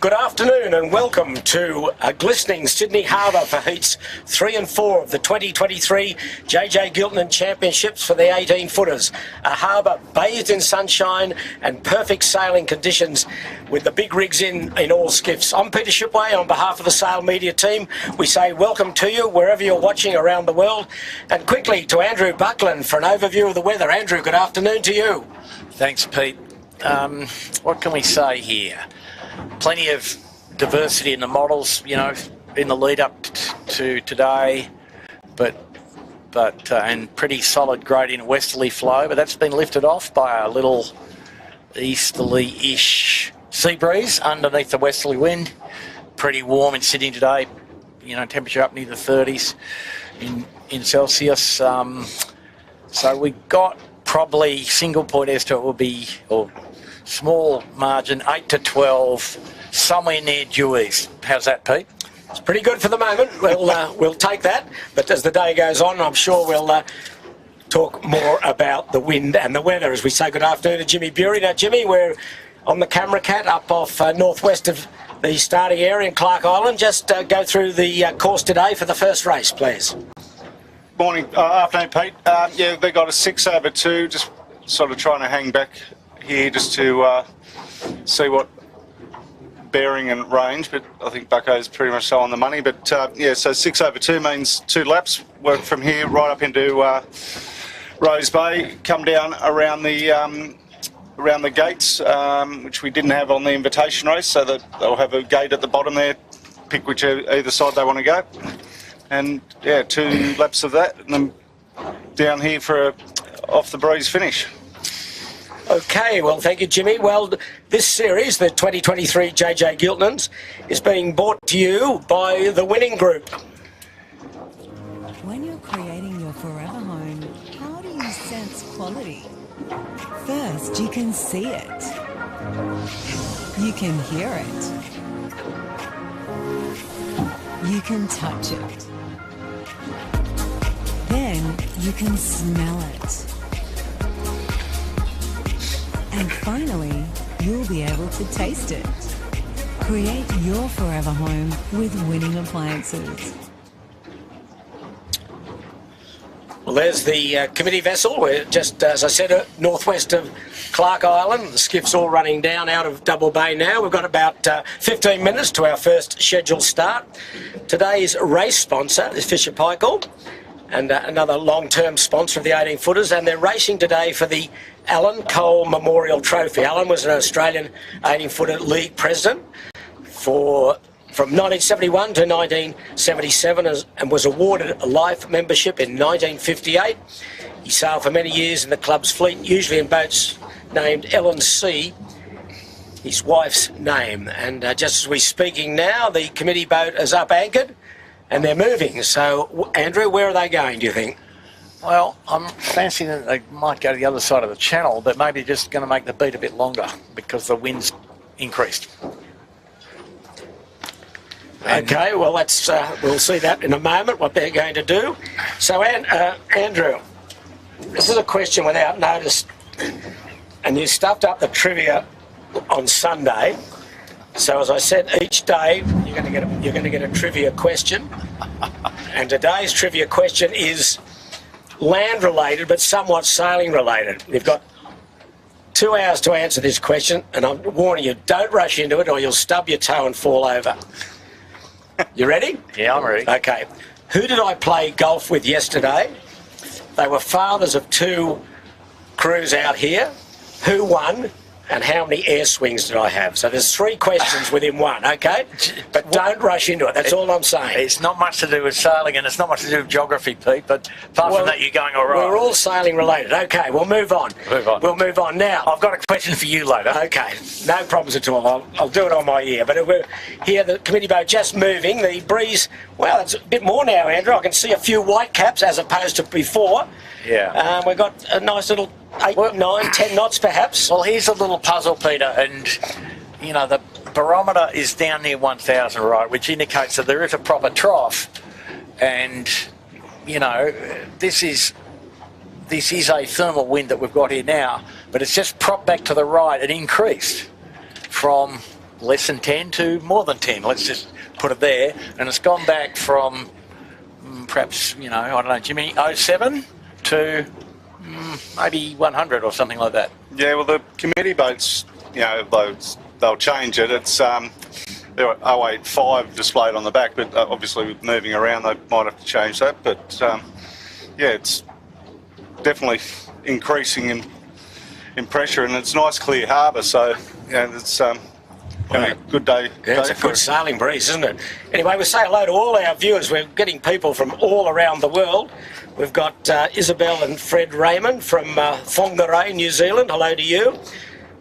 Good afternoon and welcome to a glistening Sydney Harbour for heats 3 and 4 of the 2023 JJ Giltinan Championships for the 18-footers. A harbour bathed in sunshine and perfect sailing conditions with the big rigs in all skiffs. I'm Peter Shipway. On behalf of the Sail Media team, we say welcome to you wherever you're watching around the world. And quickly to Andrew Buckland for an overview of the weather. Andrew, good afternoon to you. Thanks, Pete. What can we say here? Plenty of diversity in the models, you know, in the lead up to today, but and pretty solid gradient westerly flow, but that's been lifted off by a little easterly-ish sea breeze underneath the westerly wind. Pretty warm in Sydney today, you know, temperature up near the 30s in Celsius. So we got probably single point estimate will be, or small margin, 8 to 12, somewhere near due east. How's that, Pete? It's pretty good for the moment. We'll take that. But as the day goes on, I'm sure we'll talk more about the wind and the weather as we say good afternoon to Jimmy Bury. Now, Jimmy, we're on the camera cat up off northwest of the starting area in Clark Island. Just go through the course today for the first race, please. Morning, afternoon, Pete. Yeah, they got a 6/2, just sort of trying to hang back here just to see what bearing and range, but I think Bucko's pretty much so on the money. But yeah, so 6/2 means 2 laps, work from here right up into Rose Bay, come down around the gates, which we didn't have on the invitation race, so that they'll have a gate at the bottom there, pick either side they want to go. And yeah, 2 laps of that, and then down here for a off the breeze finish. Okay, well, thank you, Jimmy. Well, this series, the 2023 JJ Giltinans, is being brought to you by the Winning Group. When you're creating your forever home, how do you sense quality? First, you can see it. You can hear it. You can touch it. Then you can smell it. And finally, you'll be able to taste it. Create your forever home with Winning Appliances. Well, there's the committee vessel. We're just, as I said, northwest of Clark Island. The skiff's all running down out of Double Bay now. We've got about 15 minutes to our first scheduled start. Today's race sponsor is Fisher Paykel, and another long-term sponsor of the 18-footers, and they're racing today for the Alan Cole Memorial Trophy. Alan was an Australian 18-footer league president from 1971 to 1977 and was awarded a life membership in 1958. He sailed for many years in the club's fleet, usually in boats named Ellen C., his wife's name. And just as we're speaking now, the committee boat is up anchored and they're moving. So, Andrew, where are they going, do you think? Well, I'm fancying that they might go to the other side of the channel, but maybe just going to make the beat a bit longer because the wind's increased. Okay, well, let's we'll see that in a moment, what they're going to do. So, Andrew, this is a question without notice, and you stuffed up the trivia on Sunday. So, as I said, each day you're going to get a trivia question, and today's trivia question is land-related, but somewhat sailing-related. You've got 2 hours to answer this question, and I'm warning you, don't rush into it or you'll stub your toe and fall over. You ready? Yeah, I'm ready. Okay. Who did I play golf with yesterday? They were fathers of 2 crews out here. Who won? And how many air swings did I have? So there's 3 questions within one, okay? But don't rush into it. That's all I'm saying. It's not much to do with sailing and it's not much to do with geography, Pete, but apart from that, you're going all right. We're all sailing related. Okay, we'll move on. We'll move on. Now, I've got a question for you later. Okay, no problems at all. I'll do it on my ear. But we're here, the committee boat just moving. The breeze, well, it's a bit more now, Andrew. I can see a few white caps as opposed to before. Yeah. We've got a nice little 8, 9, 10 knots perhaps. Well, here's a little puzzle, Peter, and, you know, the barometer is down near 1,000, right, which indicates that there is a proper trough. And, you know, this is a thermal wind that we've got here now, but it's just propped back to the right and increased from less than 10 to more than 10. Let's just put it there. And it's gone back from perhaps, I don't know, Jimmy, 07 to maybe 100 or something like that. Yeah, well, the committee boats, they'll change it. It's there are 085 displayed on the back, but obviously with moving around, they might have to change that. But it's definitely increasing in pressure, and it's nice clear harbour, so it's going to be a good day. Yeah, it's a good sailing breeze, isn't it? Anyway, we'll say hello to all our viewers. We're getting people from all around the world. We've got Isabel and Fred Raymond from Whangarei, New Zealand. Hello to you.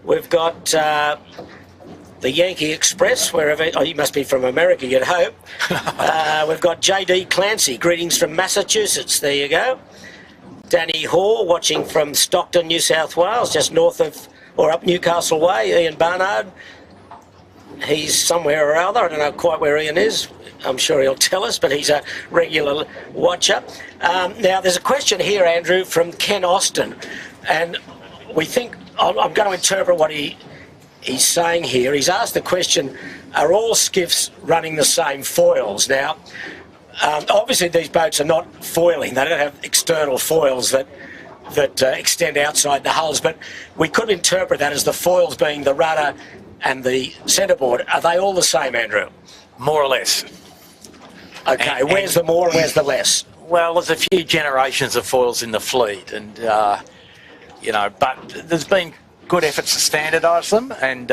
We've got the Yankee Express, wherever. Oh, you must be from America, you'd hope. We've got JD Clancy. Greetings from Massachusetts. There you go. Danny Hall, watching from Stockton, New South Wales, just north of, or up Newcastle Way. Ian Barnard. He's somewhere or other. I don't know quite where Ian is. I'm sure he'll tell us, but he's a regular watcher. Now, there's a question here, Andrew, from Ken Austin. And we think, I'm going to interpret what he's saying here. He's asked the question, are all skiffs running the same foils? Now, obviously these boats are not foiling. They don't have external foils that extend outside the hulls, but we could interpret that as the foils being the rudder and the centreboard. Are they all the same, Andrew? More or less. Okay, where's the more and where's the less? Well, there's a few generations of foils in the fleet, and but there's been good efforts to standardise them, and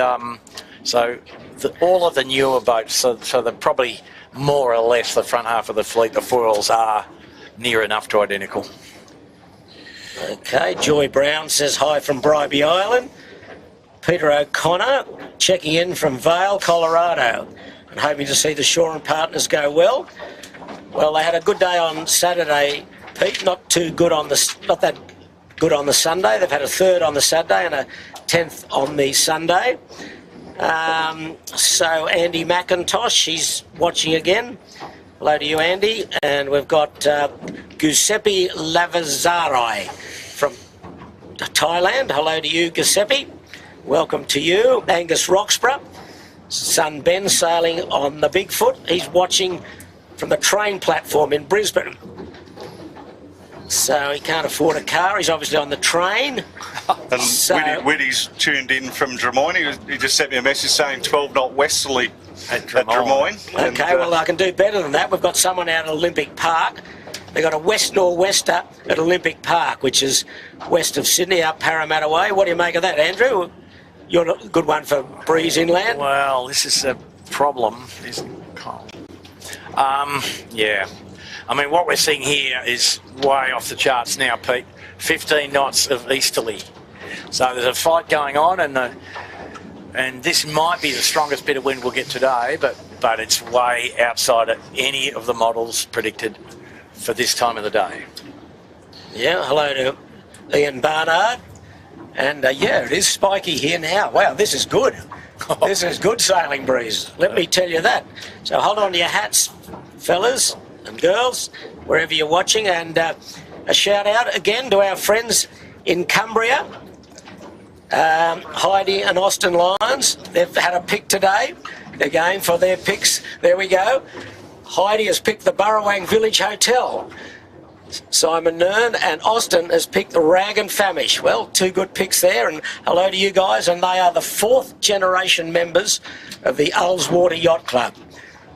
all of the newer boats, so they're probably more or less the front half of the fleet, the foils are near enough to identical. Okay, Joy Brown says hi from Bribey Island. Peter O'Connor checking in from Vail, Colorado, and hoping to see the Shaw and Partners go well. Well, they had a good day on Saturday, Pete. Not that good on the Sunday. They've had a third on the Saturday and a 10th on the Sunday. So Andy McIntosh, he's watching again. Hello to you, Andy. And we've got Giuseppe Lavazzari from Thailand. Hello to you, Giuseppe. Welcome to you. Angus Roxburgh, son Ben, sailing on the Bigfoot. He's watching from the train platform in Brisbane. So he can't afford a car. He's obviously on the train. And Whitty's tuned in from Drummoyne. He just sent me a message saying 12 knot westerly at Drummoyne. Okay, well, I can do better than that. We've got someone out at Olympic Park. They've got a west-nor'wester at Olympic Park, which is west of Sydney, up Parramatta Way. What do you make of that, Andrew? You're a good one for breeze inland. Well, this is a problem, isn't it, Kyle? Yeah. I mean, what we're seeing here is way off the charts now, Pete. 15 knots of easterly. So there's a fight going on, and this might be the strongest bit of wind we'll get today, but it's way outside of any of the models predicted for this time of the day. Yeah, hello to Ian Barnard. And it is spiky here now. Wow, this is good. This is good sailing breeze. Let me tell you that. So hold on to your hats, fellas and girls, wherever you're watching. And a shout out again to our friends in Cumbria, Heidi and Austin Lyons. They've had a pick today. They're going for their picks. There we go. Heidi has picked the Burrawang Village Hotel. Simon Nern and Austin has picked the Rag and Famish. Well, two good picks there, and hello to you guys. And they are the 4th generation members of the Ullswater Yacht Club.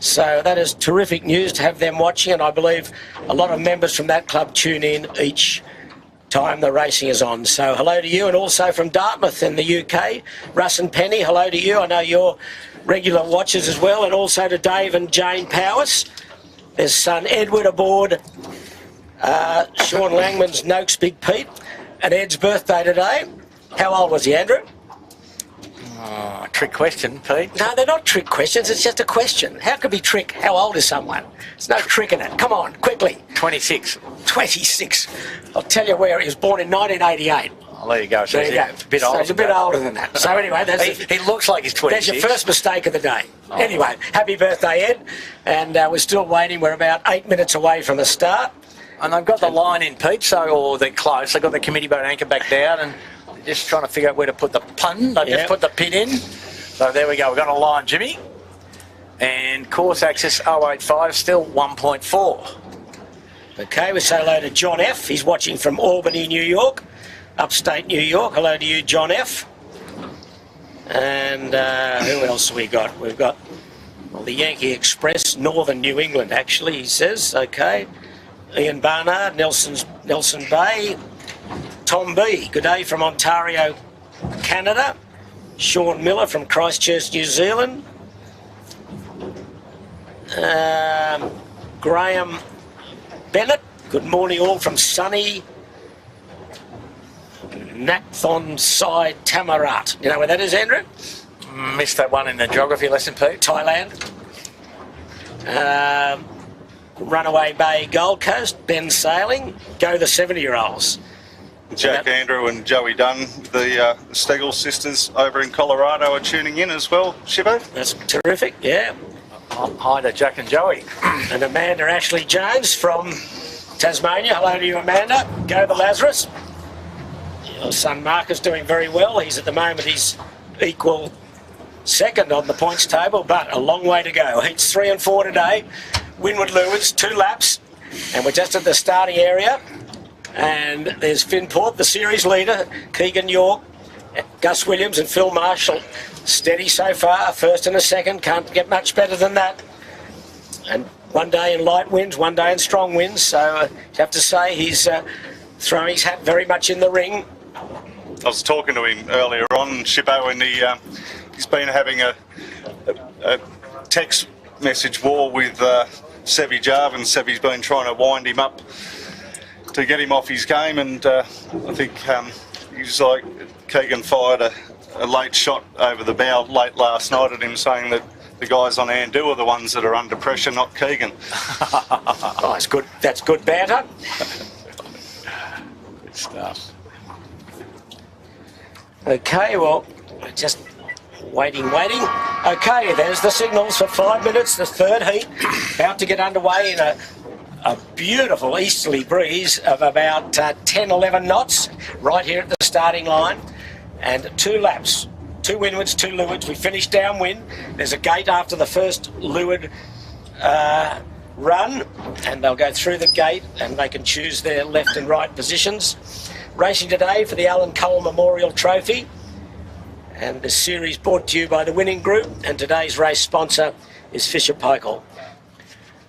So that is terrific news to have them watching, and I believe a lot of members from that club tune in each time the racing is on. So hello to you, and also from Dartmouth in the UK, Russ and Penny, hello to you. I know you're regular watchers as well, and also to Dave and Jane Powis. There's son Edward aboard Sean Langman's Noakes Big Pete, and Ed's birthday today. How old was he, Andrew? Trick question, Pete. No, they're not trick questions. It's just a question. How could be trick? How old is someone? There's no trick in it. Come on, quickly. 26. 26. I'll tell you where he was born in 1988. Oh, there you go. So there you go. A bit older. He's a bit older than that. So anyway, he looks like he's 26. That's your first mistake of the day. Oh. Anyway, happy birthday, Ed. And we're still waiting. We're about 8 minutes away from the start. And I've got the line in, Pete, or they're close. They've got the committee boat anchor back down, and they're just trying to figure out where to put the pun. They've just put the pin in. So there we go. We've got a line, Jimmy. And course access 085, still 1.4. Okay, we say hello to John F. He's watching from Albany, New York, upstate New York. Hello to you, John F. And who else have we got? We've got the Yankee Express, Northern New England, actually, he says. Okay. Ian Barnard, Nelson Bay. Tom B, good day from Ontario, Canada. Sean Miller from Christchurch, New Zealand. Graham Bennett, good morning all from sunny Nathon Sai Tamarat. You know where that is, Andrew? Missed that one in the geography lesson, Pete. Thailand. Runaway Bay, Gold Coast. Ben Sailing. Go the 70-year-olds. Jack Andrew and Joey Dunn, the Stegall sisters over in Colorado, are tuning in as well, Shivo. That's terrific, yeah. Hi to Jack and Joey. And Amanda Ashley Jones from Tasmania. Hello to you, Amanda. Go the Lazarus. Your son Mark is doing very well. He's at the moment, he's equal second on the points table, but a long way to go. Heats 3 and 4 today. Windward Lewards, 2 laps. And we're just at the starting area. And there's Finport, the series leader, Keegan York, Gus Williams and Phil Marshall. Steady so far, first and a second. Can't get much better than that. And one day in light winds, one day in strong winds. So you have to say he's throwing his hat very much in the ring. I was talking to him earlier on, Shibbo, and he's been having a text message war with Sevi Jarvan. Sevi's been trying to wind him up to get him off his game, and I think he's like, Keegan fired a late shot over the bow late last night at him, saying that the guys on Andu are the ones that are under pressure, not Keegan. Oh, that's good. That's good banter. Good stuff. Okay, well, just waiting. Okay, there's the signals for 5 minutes. The third heat about to get underway in a beautiful easterly breeze of about 10, 11 knots right here at the starting line. And 2 laps, 2 windwards, 2 leewards. We finished downwind. There's a gate after the first leeward run, and they'll go through the gate and they can choose their left and right positions. Racing today for the Alan Cole Memorial Trophy, and the series brought to you by the Winning Group, and today's race sponsor is Fisher Paykel.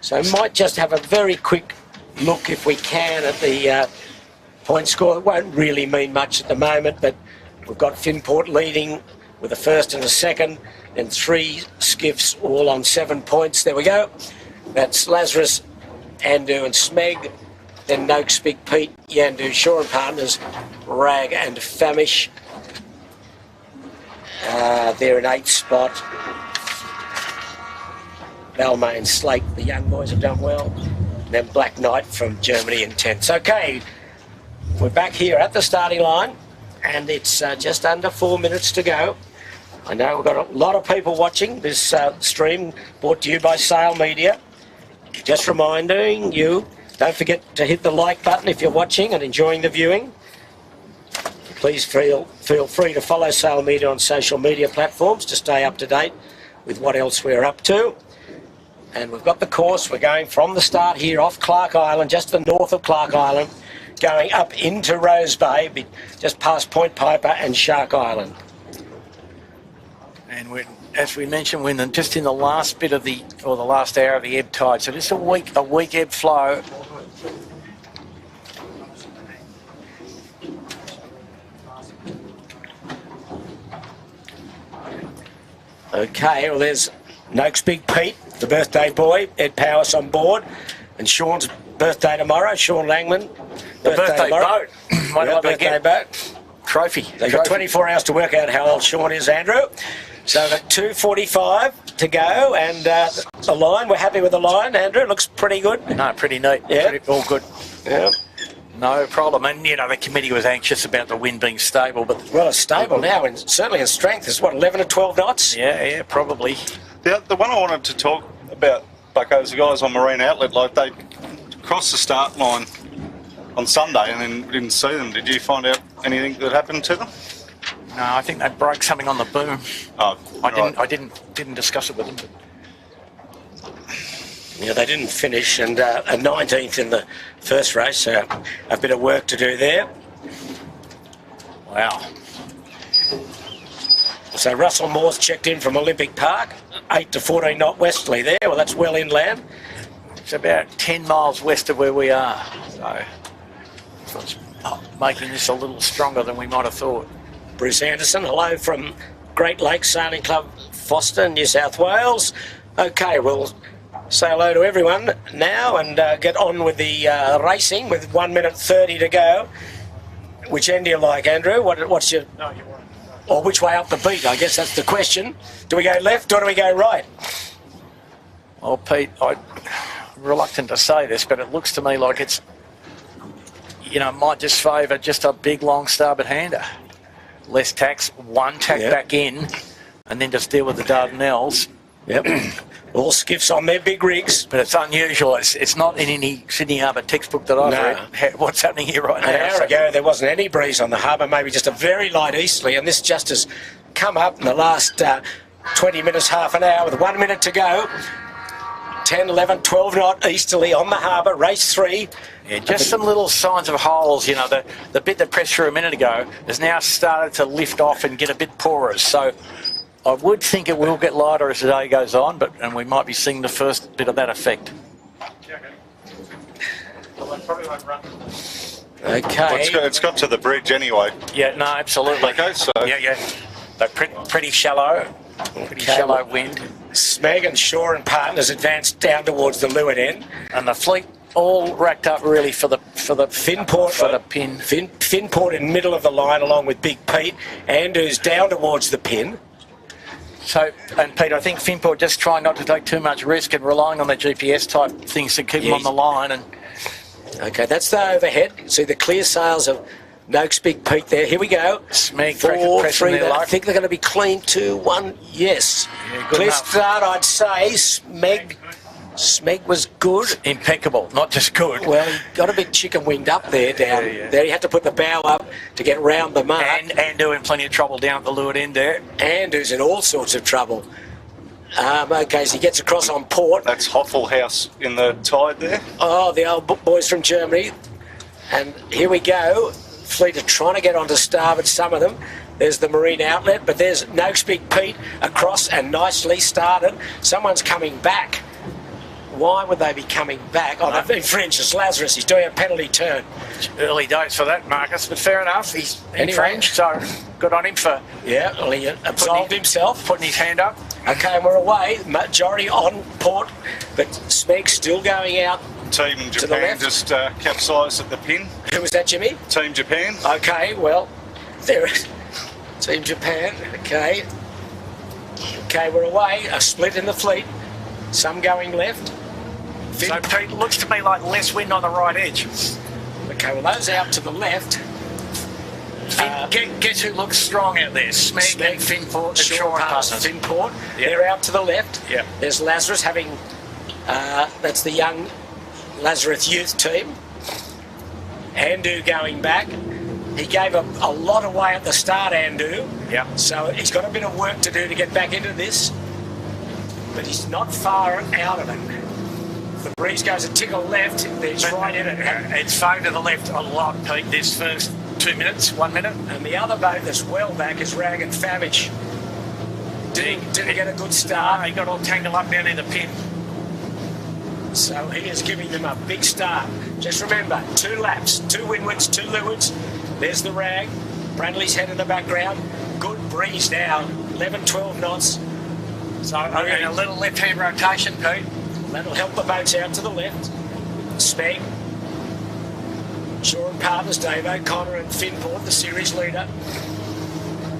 So might just have a very quick look, if we can, at the point score. It won't really mean much at the moment, but we've got Finport leading with a first and a second, and 3 skiffs all on 7 points. There we go. That's Lazarus, Andu and Smeg. Then Noakes, Big Pete, Yandu, Shaw and Partners, Rag and Famish. They're in 8th spot. Balmain, Slate, the young boys have done well. And then Black Knight from Germany in 10th. Okay, we're back here at the starting line, and it's just under 4 minutes to go. I know we've got a lot of people watching this stream brought to you by Sale Media. Just reminding you, don't forget to hit the like button if you're watching and enjoying the viewing. Please feel free to follow Sale Media on social media platforms to stay up to date with what else we're up to. And we've got the course. We're going from the start here off Clark Island, just to the north of Clark Island, going up into Rose Bay, just past Point Piper and Shark Island. And as we mentioned, we're just in the last bit of the last hour of the ebb tide. So just a weak ebb flow. Okay, well there's Noakes Big Pete, the birthday boy, Ed Powers on board, and Sean's birthday tomorrow, Sean Langman. The birthday boat. Birthday boat. Trophy. They've got 24 hours to work out how old Sean is, Andrew. So at 2:45 to go, and the line, we're happy with the line, Andrew. It looks pretty good. No, pretty neat. Yeah. All good. Yeah. No problem. And, the committee was anxious about the wind being stable, but... Well, it's stable now, and certainly in strength. It's, 11 or 12 knots? Yeah, probably. The one I wanted to talk about, Bucko, is the guys on Marine Outlet, like they crossed the start line on Sunday and then didn't see them. Did you find out anything that happened to them? No, I think they broke something on the boom. Oh, I didn't discuss it with them. But Yeah, they didn't finish, and a 19th in the first race, so a bit of work to do there. wow. So Russell Moore's checked in from Olympic Park, 8 to 14 knot westerly there. Well, that's well inland. It's about 10 miles west of where we are. So it's making this a little stronger than we might have thought. Bruce Anderson, hello from Great Lakes Sailing Club, Foster, New South Wales. Okay, we'll say hello to everyone now and get on with the racing with 1 minute 30 to go. Which end do you like, Andrew? What's your... No, you're right. Or which way up the beat? I guess that's the question. Do we go left or do we go right? Well, Pete, I'm reluctant to say this, but it looks to me like it's, might just favour just a big, long starboard hander. Less tax, one tack back in, and then just deal with the Dardanelles. Yep. All skiffs on their big rigs. But it's unusual. It's not in any Sydney Harbour textbook that I've read. What's happening here right now? An hour ago, there wasn't any breeze on the harbour, maybe just a very light easterly, and this just has come up in the last 20 minutes, half an hour, with 1 minute to go. 10, 11, 12 knot easterly on the harbour, race 3. Yeah, just some little signs of holes. The bit that pressed through a minute ago has now started to lift off and get a bit porous. So I would think it will get lighter as the day goes on, and we might be seeing the first bit of that effect. Okay. Well, it's got to the bridge anyway. Yeah, no, absolutely. Okay, so... Yeah. They're pretty shallow. Pretty shallow wind. Smeg and Shaw and Partners advanced down towards the leeward end. And the fleet all racked up really for the Finport for the pin. Finport in middle of the line along with Big Pete. Andrews down towards the pin. So, and Pete, I think Finport just trying not to take too much risk and relying on the GPS type things to keep them on the line. And okay, that's the overhead. See the clear sails of Noakes, Big Pete there. Here we go. Smeg 4, pressing 3. their I luck. think they're going to be clean. 2, 1. Yes. Yeah, good clear enough. start, I'd say. Smeg was good. Impeccable, not just good. Well, he got a bit chicken winged up there down there. He had to put the bow up to get round the mark. And doing plenty of trouble down at the leeward end there. Andrews in all sorts of trouble. Okay, so he gets across on port. That's Hoffelhaus in the tide there. Oh, the old boys from Germany. And here we go. Fleet are trying to get onto starboard, some of them. There's the marine outlet, but there's Noakes Big Pete across and nicely started. Someone's coming back. Why would they be coming back? Oh, they've infringed. It's Lazarus. He's doing a penalty turn. Early days for that, Marcus, but fair enough. He's Anyway. infringed, so good on him for Yeah, well, he absolved himself. putting his hand up. Okay, and we're away. Majority on port, but Smeg's still going out. Team the Japan left. just capsized at the pin. Who was that, Jimmy? Team Japan. Okay, well, there is Team Japan. Okay. Okay, we're away. A split in the fleet. Some going left. So Pete, looks to me like less wind on the right edge. Okay, well, those out to the left. Guess who looks strong out there? Smeg and Finport and Shaw and Partners. Finport. Yeah. They're out to the left. Yeah. There's Lazarus having, that's the young Lazarus youth team. Andu going back. He gave a lot away at the start, Andu. Yeah. So he's got a bit of work to do to get back into this. But he's not far out of it. The breeze goes a tickle left, he's right in it. It's favoured to the left a lot, Pete, this first 2 minutes, 1 minute. And the other boat that's well back is Rag and Famage. Didn't get a good start. He got all tangled up down in the pin. So he is giving them a big start. Just remember, 2 laps, 2 windwards, 2 leewards. There's the Rag. Bradley's head in the background. Good breeze now, 11, 12 knots. So and a little left-hand rotation, Pete. That'll help the boats out to the left. Smeg, Shaw and Partners, Dave O'Connor and Finport, the series leader.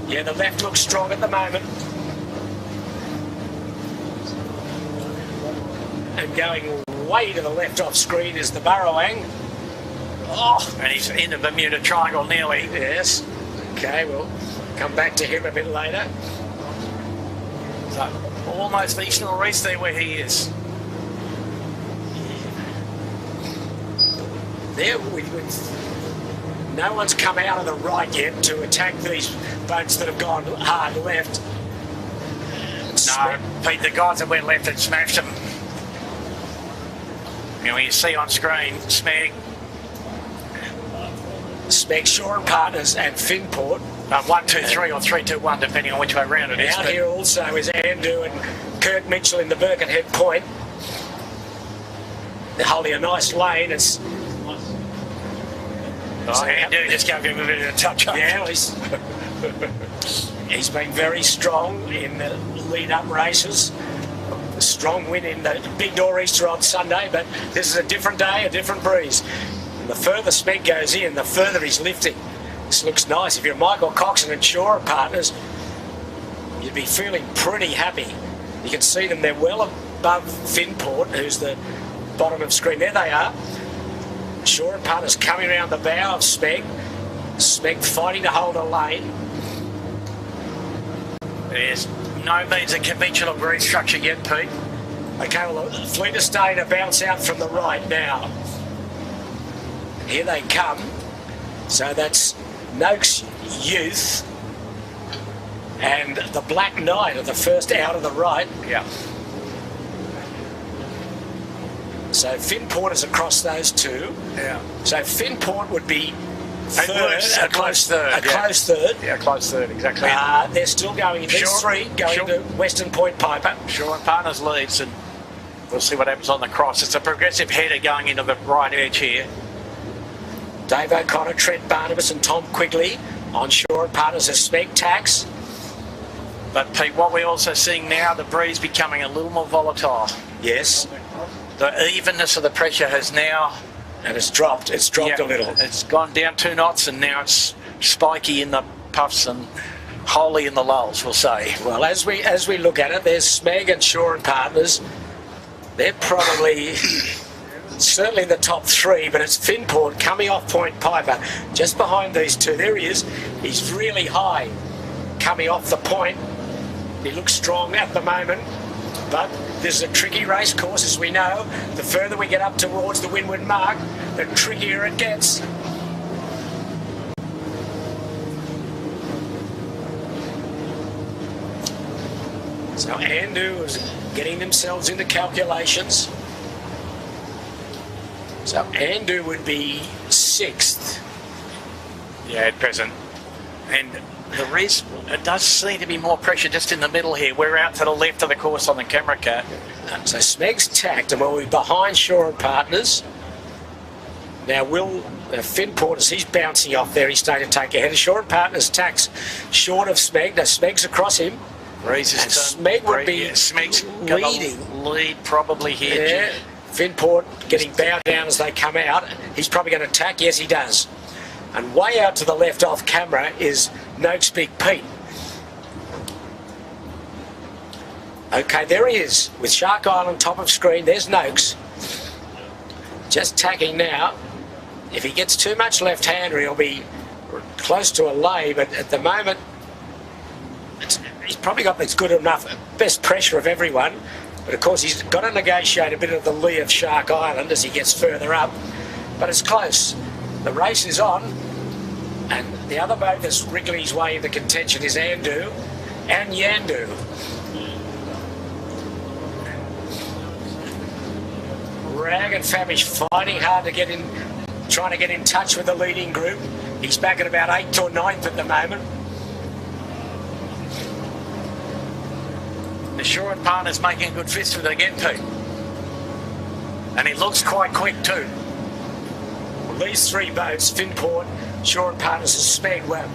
Yeah, the left looks strong at the moment. And going way to the left off screen is the Burrowang. Oh, And he's in the Bermuda Triangle nearly. yes. Okay, we'll come back to him a bit later. So almost east northeast there where he is. There with No one's come out of the right yet to attack these boats that have gone hard left. No, Pete, the guys that went left had smashed them. You know, you see on screen, Smeg, Shore and Partners and Finport. 1, 2, 3 or 3, 2, 1, depending on which way round it is. Out here also is Andu and Kirk Mitchell in the Birkenhead Point. They're holding a nice lane. It's Andu just gave him a bit of a touch-up. Yeah, he's been very strong in the lead-up races. A strong win in the Big Nor'easter on Sunday, but this is a different day, a different breeze. And the further Smeg goes in, the further he's lifting. This looks nice. If you're Michael Coxon and Shore and Partners, you'd be feeling pretty happy. You can see them, they're well above Finport, who's the bottom of screen. There they are. Shore and Partners coming around the bow of Smeg. Smeg fighting to hold a lane. There's no means a conventional breeze structure yet, Pete. Okay, well, the fleet is starting to bounce out from the right now. Here they come. So that's Noakes Youth and the Black Knight are the first out of the right. Yeah. So Finport is across those two. Yeah. So Finport would be third, a close third. A close third. Yeah, close third, exactly. They're still going in. These three going to Western Point Piper. Shore and Partners leads, and we'll see what happens on the cross. It's a progressive header going into the right edge here. Dave O'Connor, Trent Barnabas and Tom Quigley on Shore and Partners as Smeg tax. But Pete, what we're also seeing now, the breeze becoming a little more volatile. Yes. The evenness of the pressure has now... And it's dropped. It's dropped a little. It's gone down 2 knots, and now it's spiky in the puffs and holy in the lulls, we'll say. Well, as we look at it, there's Smeg and Shore and Partners. They're probably certainly in the top 3, but it's Finport coming off Point Piper just behind these two. There he is. He's really high coming off the point. He looks strong at the moment, but this is a tricky race course, as we know. The further we get up towards the windward mark, the trickier it gets. So Andu is getting themselves into calculations. So Andu would be 6th. Yeah, at present. And there is, it does seem to be more pressure just in the middle here. We're out to the left of the course on the camera cat. So Smeg's tacked, and we'll be behind Shore and Partners. Now Finport, as he's bouncing off there, he's starting to take ahead. Shore and Partners tacks short of Smeg. Now Smeg's across him. Breeze is Smeg would be Smeg's leading. Lead probably here. Yeah. Finport getting bowed down as they come out. He's probably going to attack. Yes, he does. And way out to the left off camera is Noakes Big Pete. Okay, there he is with Shark Island top of screen. There's Noakes. Just tacking now. If he gets too much left-hander, he'll be close to a lay, but at the moment, he's probably got this good enough, best pressure of everyone. But of course, he's got to negotiate a bit of the lee of Shark Island as he gets further up. But it's close. The race is on, and the other boat that's wriggling his way into contention is Andu and Yandu. Rag and Famish fighting hard to get in, trying to get in touch with the leading group. He's back at about 8th or 9th at the moment. The Shore and Partners making a good fist with it again, Pete. And he looks quite quick too. Well, these 3 boats, Finport, Shore and Partners and Smeg, were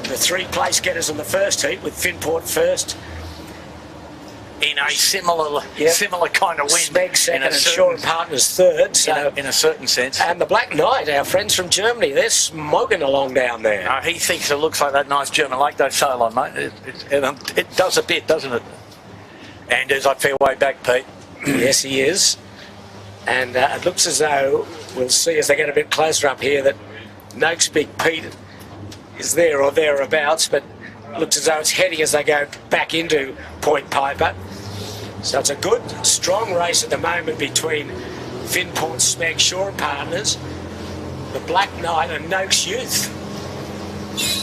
the 3 place getters in the first heat, with Finport first. In a similar kind of wind. Smeg second and Shore and Partners third. So in a certain sense. And the Black Knight, our friends from Germany, they're smoking along down there. He thinks it looks like that nice German lake they sail on, mate. It does a bit, doesn't it? And there's a fair way back, Pete. Yes, he is. And it looks as though we'll see as they get a bit closer up here that Noakes Big Pete is there or thereabouts, but it looks as though it's heading as they go back into Point Piper. So it's a good, strong race at the moment between Finport, Smeg, Shore and Partners. the Black Knight and Noakes Youth.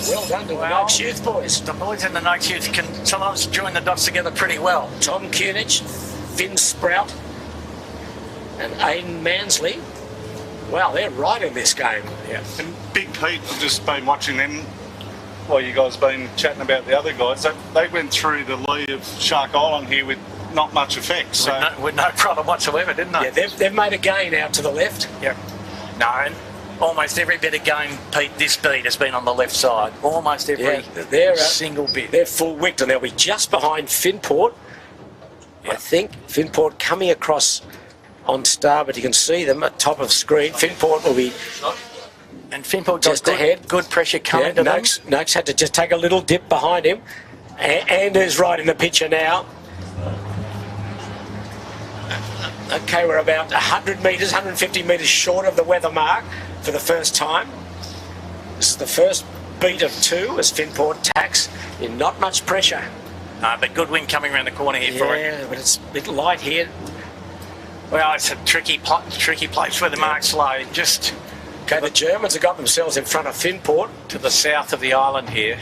Well done to the Noakes Youth boys. The boys in the Noakes Youth can sometimes join the dots together pretty well. Tom Kunich, Finn Sprout and Aidan Mansley. Wow, they're right in this game. Yeah. And Big Pete, I've just been watching them while you guys been chatting about the other guys. They went through the lee of Shark Island here with not much effect. So With no problem whatsoever, didn't they? Yeah, they've made a gain out to the left. Yep. No, and almost every bit of game, Pete, this beat has been on the left side. Almost every single bit. They're full wicked, and they'll be just behind Finport. I think Finport coming across on starboard. You can see them at top of screen. Finport will be and Finport just got ahead. Good pressure coming to them. Noakes had to just take a little dip behind him. Anders right in the picture now. Okay, we're about 100 metres, 150 metres short of the weather mark for the first time. This is the first beat of two as Finport tacks in not much pressure. But good wind coming around the corner here for it. Yeah, but it's a bit light here. Well, it's a tricky place where the mark's low. Just Okay, the Germans have got themselves in front of Finport. to the south of the island here.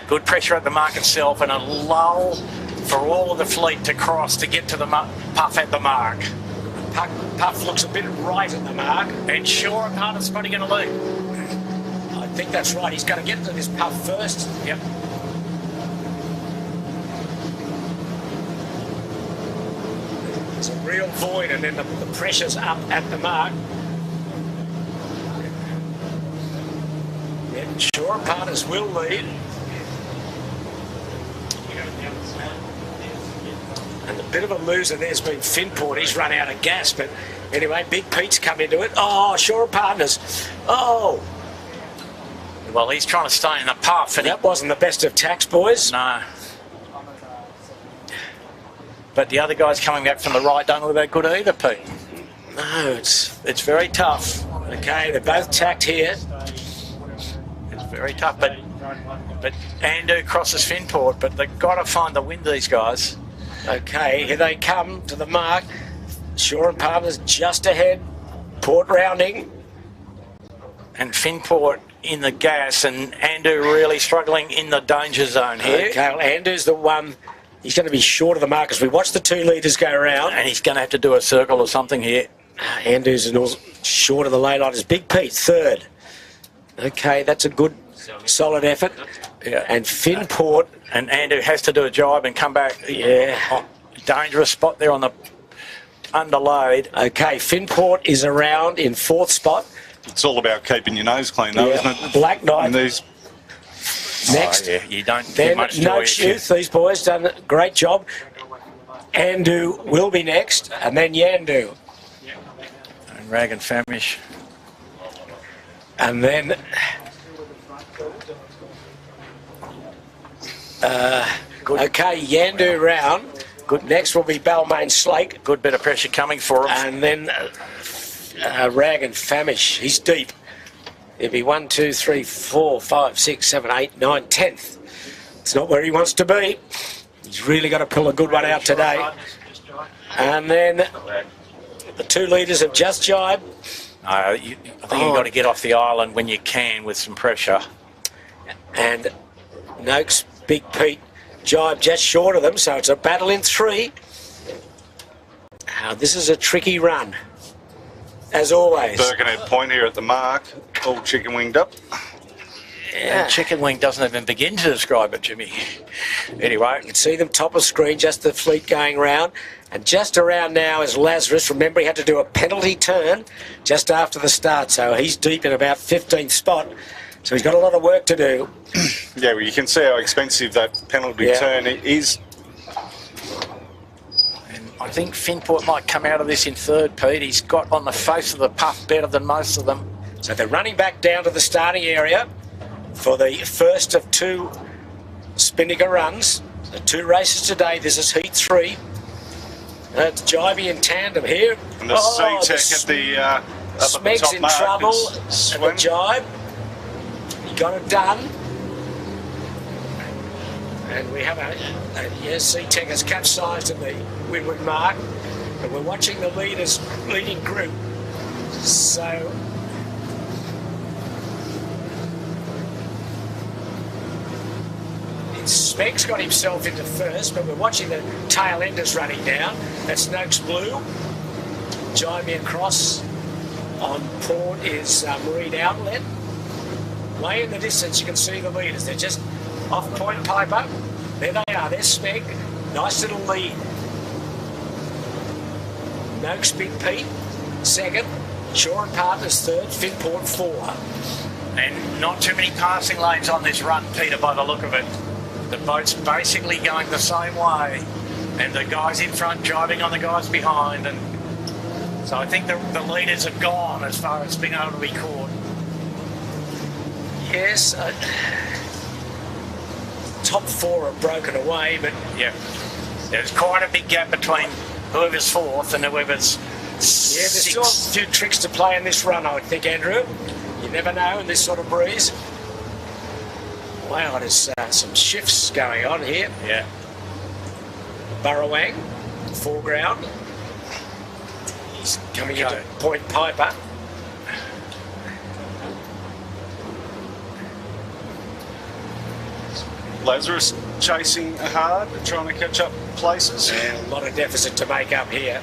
Good pressure at the mark itself and a lull for all of the fleet to cross to get to the puff at the mark. Puff looks a bit right at the mark. And sure, Carter's probably going to lead. I think that's right. He's going to get to this puff first. Yep. There's a real void, and then the pressure's up at the mark. Yeah, sure, Partners will lead. And a bit of a loser there's been Finport. He's run out of gas, but anyway, Big Pete's come into it. Oh, Sure Partners. Oh. Well, he's trying to stay in the puff. And that wasn't the best of tacks, boys. No. But the other guys coming back from the right don't look that good either, Pete. No, it's very tough. Okay, they're both tacked here. It's very tough, but Andu crosses Finport, but they've got to find the wind, these guys. Okay, here they come to the mark. Shore and Partners just ahead. Port rounding. And Finport in the gas, and Andu really struggling in the danger zone here. Okay, well, Andu's the one. He's going to be short of the mark as we watch the two leaders go around. And he's going to have to do a circle or something here. Andu's short of the lay liners. Big Pete, third. Okay, that's a good, solid effort. Yeah. And Finport. And Andu has to do a jibe and come back. Yeah. Oh, dangerous spot there on the underlaid. Okay, Finport is around in fourth spot. It's all about keeping your nose clean, though, isn't it? Black Knight. And these... Next. Oh, yeah, you don't Then get much joy. Noakes Youth, these boys done a great job. Andu will be next, and then Yandu. And Rag and Famish. And then okay, Yandu round. Good. Next will be Balmain Slake. Good bit of pressure coming for him. And then Rag and Famish. He's deep. It'll be 1, 2, 3, 4, 5, 6, 7, 8, 9, 10th. It's not where he wants to be. He's really got to pull a good one out today. And then the two leaders have just jibed. I think you've got to get off the island when you can with some pressure. And Noakes, Big Pete, jibe just short of them, so it's a battle in three. This is a tricky run, as always. Birkenhead Point here at the mark, all chicken winged up. Yeah. And chicken wing doesn't even begin to describe it, Jimmy. Anyway. You can see them top of screen, just the fleet going round. And just around now is Lazarus. Remember, he had to do a penalty turn just after the start, so he's deep in about 15th spot. So he's got a lot of work to do. Yeah, well, you can see how expensive that penalty turn is. And I think Finport might come out of this in third, Pete. He's got on the face of the puff better than most of them. So they're running back down to the starting area for the first of two Spinnaker runs. The two races today. This is Heat 3. It's Jivey in tandem here. And the C-Tech at the Smeg's top in mark trouble is at the jibe. He got it done. And we have C-Tech has capsized at the windward mark. And we're watching the leading group. So Smeg's got himself into first, but we're watching the tail enders running down. That's Noakes Blue. Jiving across on port is Marine Outlet. Way in the distance, you can see the leaders. They're just off Point Piper. There they are. There's Smeg. Nice little lead. Noakes Big Pete, second. Shore and Partners third. Finport four. And not too many passing lanes on this run, Peter, by the look of it. The boat's basically going the same way, and the guys in front driving on the guys behind, and so I think the leaders are gone as far as being able to be caught. Yes, top four are broken away, but yeah, there's quite a big gap between whoever's fourth and whoever's sixth. There's still a few tricks to play in this run, I would think, Andrew. You never know in this sort of breeze. Wow, there's some shifts going on here. Yeah. Burrowang, foreground. He's coming into Point Piper. Lazarus chasing hard, trying to catch up places. And a lot of deficit to make up here.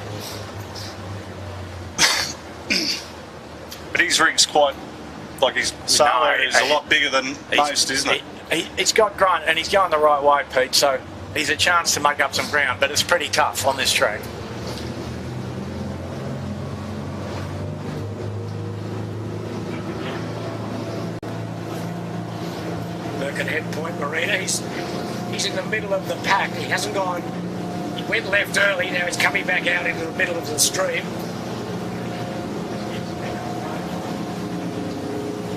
But his rig's quite, like his sail area is a lot bigger than most, isn't it? It's got grunt and he's going the right way, Pete, so he's a chance to make up some ground, but it's pretty tough on this track. Birkenhead Point Marina, he's in the middle of the pack. He hasn't gone, he went left early, now he's coming back out into the middle of the stream.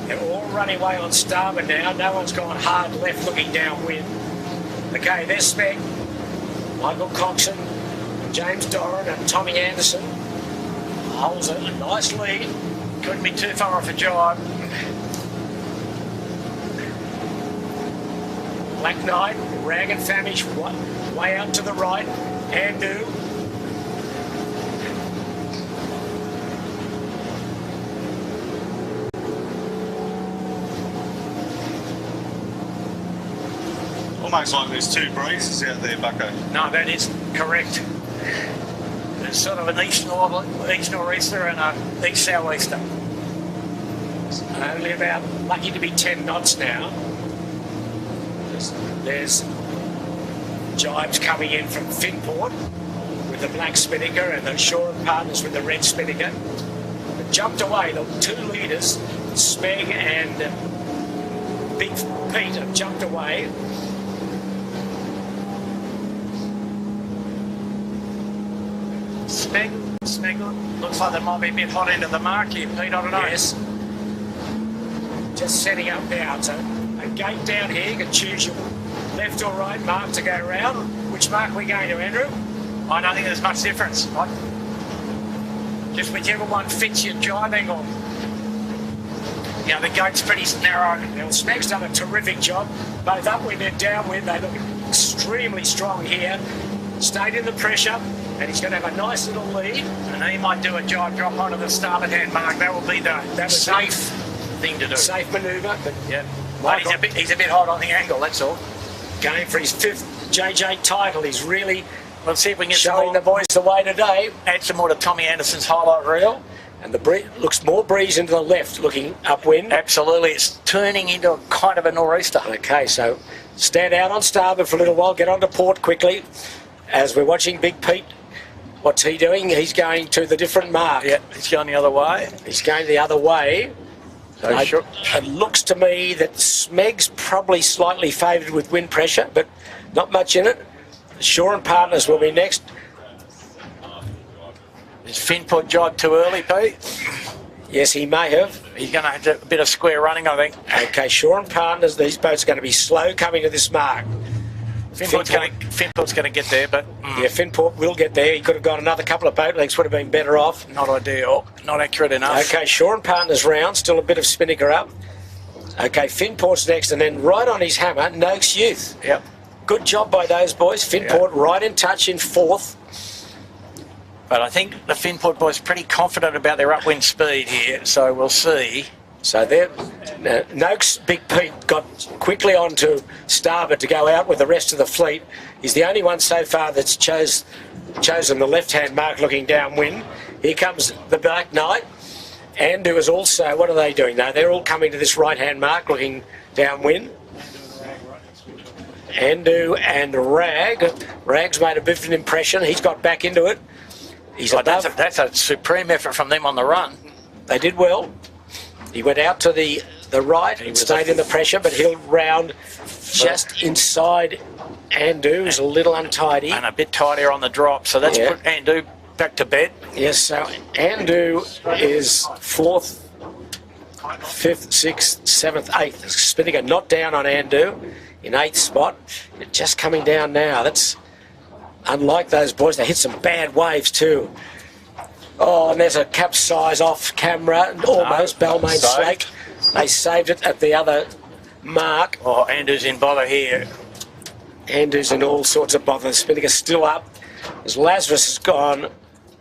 They're all running away on starboard now. No one's gone hard left looking downwind. Okay, there's Smeg, Michael Coxon, James Doran and Tommy Anderson. Holds a nice lead. Couldn't be too far off a jibe. Black Knight, Rag and Famish, way out to the right. Andu. Almost like there's two breezes out there, Bucko. No, that is correct. There's sort of an east nor'easter and an east sou'easter. Only about lucky to be 10 knots now. There's jibes coming in from Finport with the black spinnaker and the Shore and Partners with the red spinnaker. But jumped away, the two leaders, Smeg and Big Pete, have jumped away. Smeg looks like they might be a bit hot into the mark here, Pete, I don't know. Yes. Just setting up now. So a gate down here, you can choose your left or right mark to go around. Which mark are we going to, Andrew? I don't think there's much difference. Just whichever one fits your jibe angle. You know, the gate's pretty narrow. Well, Smeg's done a terrific job. Both upwind and downwind, they look extremely strong here. Stayed in the pressure, and he's going to have a nice little lead. And he might do a jibe drop onto the starboard hand mark. That will be the safe thing to do. Safe manoeuvre. But yeah. But he's a bit hot on the angle, that's all. Going for his 5th JJ title. He's really Let's see if we can get showing the boys the way today. Add some more to Tommy Anderson's highlight reel. And the looks more breeze into the left, looking upwind. Absolutely, it's turning into a kind of a nor'easter. Okay, so stand out on starboard for a little while, get onto port quickly. As we're watching Big Pete, what's he doing? He's going to the different mark. Yeah, he's going the other way. He's going the other way. So it looks to me that Smeg's probably slightly favoured with wind pressure, but not much in it. Shore and Partners will be next. Is Finport jibe too early, Pete? Yes, he may have. He's going to have a bit of square running, I think. Okay, Shore and Partners, these boats are going to be slow coming to this mark. Finport's going to get there, but... Yeah, Finport will get there. He could have gone another couple of boat lengths, would have been better off. Not ideal, not accurate enough. Okay, Shore and Partners round, still a bit of spinnaker up. Okay, Finport's next, and then right on his hammer, Noakes Youth. Yep. Good job by those boys. Finport right in touch in 4th. But I think the Finport boys are pretty confident about their upwind speed here, so we'll see. So there, Noakes, Big Pete got quickly onto starboard to go out with the rest of the fleet. He's the only one so far that's chosen the left-hand mark looking downwind. Here comes the Black Knight. Andu is also, what are they doing now? They're all coming to this right-hand mark looking downwind. Andu and Rag. Rag's made a bit of an impression. He's got back into it. He's above. That's a supreme effort from them on the run. They did well. He went out to the right and stayed in the pressure, but he'll round just inside Andu, who's a little untidy. And a bit tidier on the drop, so that's put Andu back to bed. Yes, so Andu is 4th, 5th, 6th, 7th, 8th. Spinnaker not down on Andu in 8th spot. Just coming down now. That's unlike those boys. They hit some bad waves too. Oh, and there's a capsize off camera, almost Balmain Slake. They saved it at the other mark. Oh, Andu's in bother here. Andu's in all sorts of bother. Spinnaker's still up. As Lazarus has gone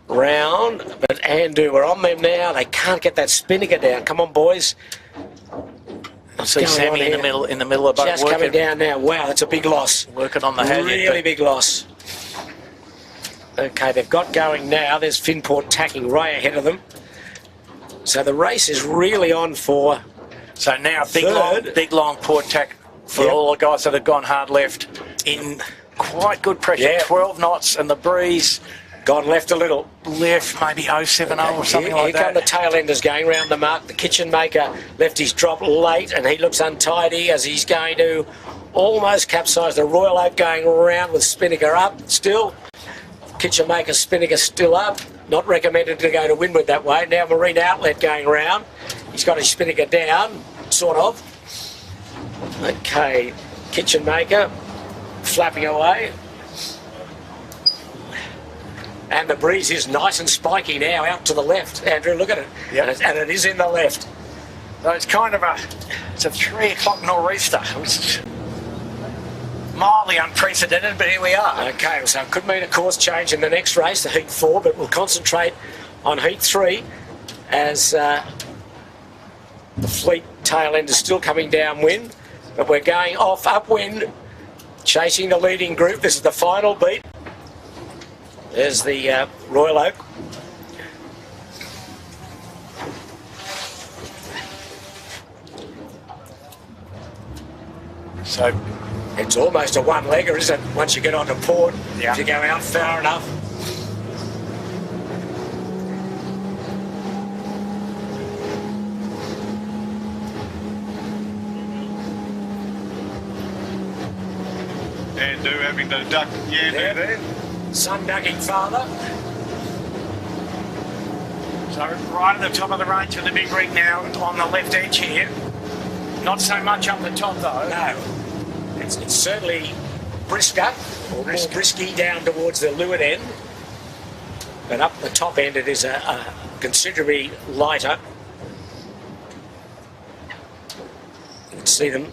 round, but Andu are on them now. They can't get that Spinnaker down. Come on, boys. I see Sammy in the middle of the boat. Just coming down now. Wow, that's a big loss. Working on the halyard. Really big loss. Okay, they've got going now. There's Finport tacking right ahead of them. So the race is really on for. So now big long port tack for all the guys that have gone hard left in quite good pressure. 12 knots and the breeze gone left a little. Left maybe 070 or something like that. Here come the tail enders going round the mark. The kitchen maker left his drop late and he looks untidy as he's going to almost capsize. The Royal Oak going round with Spinnaker up still. Kitchen maker Spinnaker still up. Not recommended to go to windward that way. Now Marine Outlet going round. He's got his Spinnaker down, sort of. Okay, kitchen maker flapping away. And the breeze is nice and spiky now out to the left. Andrew, look at it. Yep. And it is in the left. So it's kind of it's a 3 o'clock nor'easter. Mildly unprecedented, but here we are. Okay, so it could mean a course change in the next race, the Heat 4, but we'll concentrate on Heat 3 as the fleet tail end is still coming downwind, but we're going off upwind, chasing the leading group. This is the final beat. There's the Royal Oak. So it's almost a one-legger, isn't it? Once you get onto port, if you go out far enough. Andu having to duck Yandu there. Sun ducking father. So right at the top of the range with the big rig now on the left edge here. Not so much up the top though. No. It's certainly brisker, or more brisky down towards the leeward end. But up the top end it is a considerably lighter. You can see them,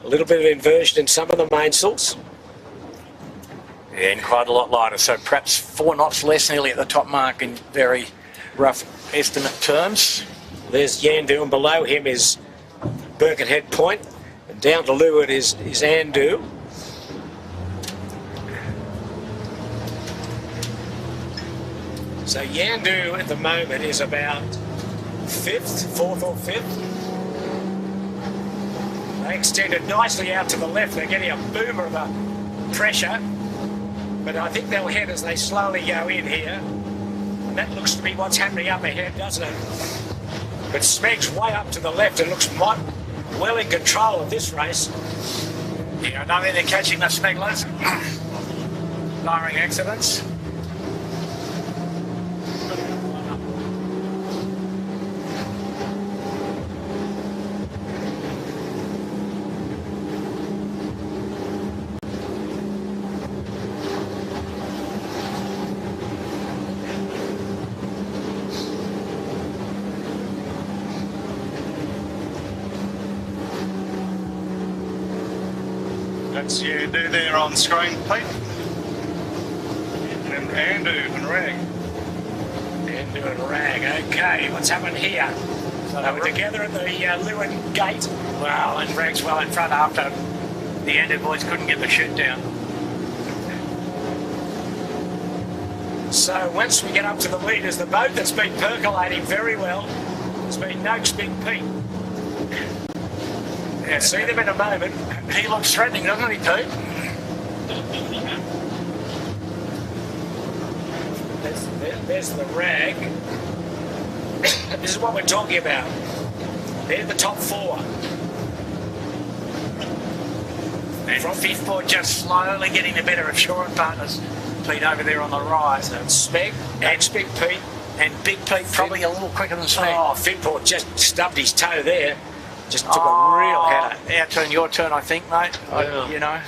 a little bit of inversion in some of the mainsails. Yeah, and quite a lot lighter, so perhaps 4 knots less nearly at the top mark in very rough estimate terms. There's Yandu, and below him is Birkenhead Point, and down to leeward is Andu. So Yandu at the moment is about 4th or 5th. They extended nicely out to the left. They're getting a boomer of a pressure. But I think they'll head as they slowly go in here. And that looks to be what's happening up ahead, doesn't it? But Smeg's way up to the left and looks well in control of this race. Yeah, I don't think they're catching the Smeglers. Lowering accidents. That's Yandu there on screen, Pete. And Andu and Rag. Andu and Rag, okay, what's happened here? They were together at the Lewin gate. Well, and Rex well in front after the Ender boys couldn't get the shoot down. So once we get up to the leaders, the boat that's been percolating very well has been Noakes Big Pete. Yeah, See them in a moment. he looks threatening, doesn't he, Pete? There's the rag. This is what we're talking about. They're the top four. And from fifth port just slowly getting the better of Shore and Partners. Pete over there on the right. And Smeg, and Big Pete. And Big Pete probably a little quicker than Smeg. Oh, Finport just stubbed his toe there. Just took a real header. Our turn, your turn, I think, mate. Yeah. You know.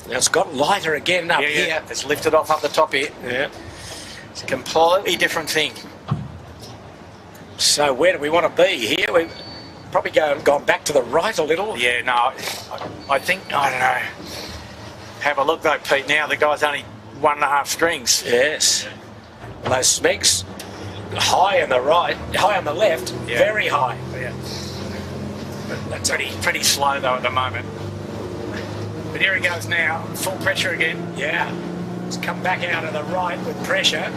Now it's got lighter again up here. It's lifted off up the top here. Yeah. It's a completely different thing. So where do we want to be here? We've probably gone back to the right a little. Yeah, no, I think, I don't know. Have a look though, Pete. Now the guy's only 1.5 strings. Yes. Those Smegs high on the right, high on the left, Yeah. very high. Yeah. But that's Pretty slow though at the moment. But here he goes now, full pressure again. yeah. It's come back out of the right with pressure.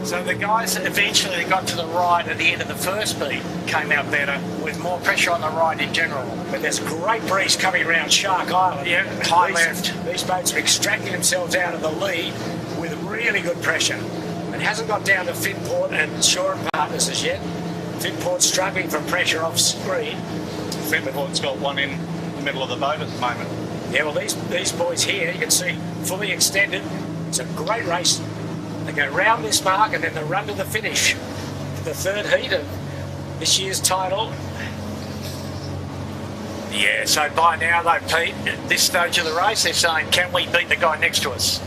So the guys eventually got to the right at the end of the first beat, came out better with more pressure on the right in general. But there's a great breeze coming around Shark Island. Yeah, high left. These boats are extracting themselves out of the lead with really good pressure. It hasn't got down to Finport and Shore and Partners as yet. Finport's struggling from pressure off screen. Finport's got one in the middle of the boat at the moment. Yeah, well, these boys here, you can see, fully extended. It's a great race. They go round this mark and then they run to the finish. The third heat of this year's title. Yeah, so by now though, Pete, at this stage of the race, they're saying, can we beat the guy next to us?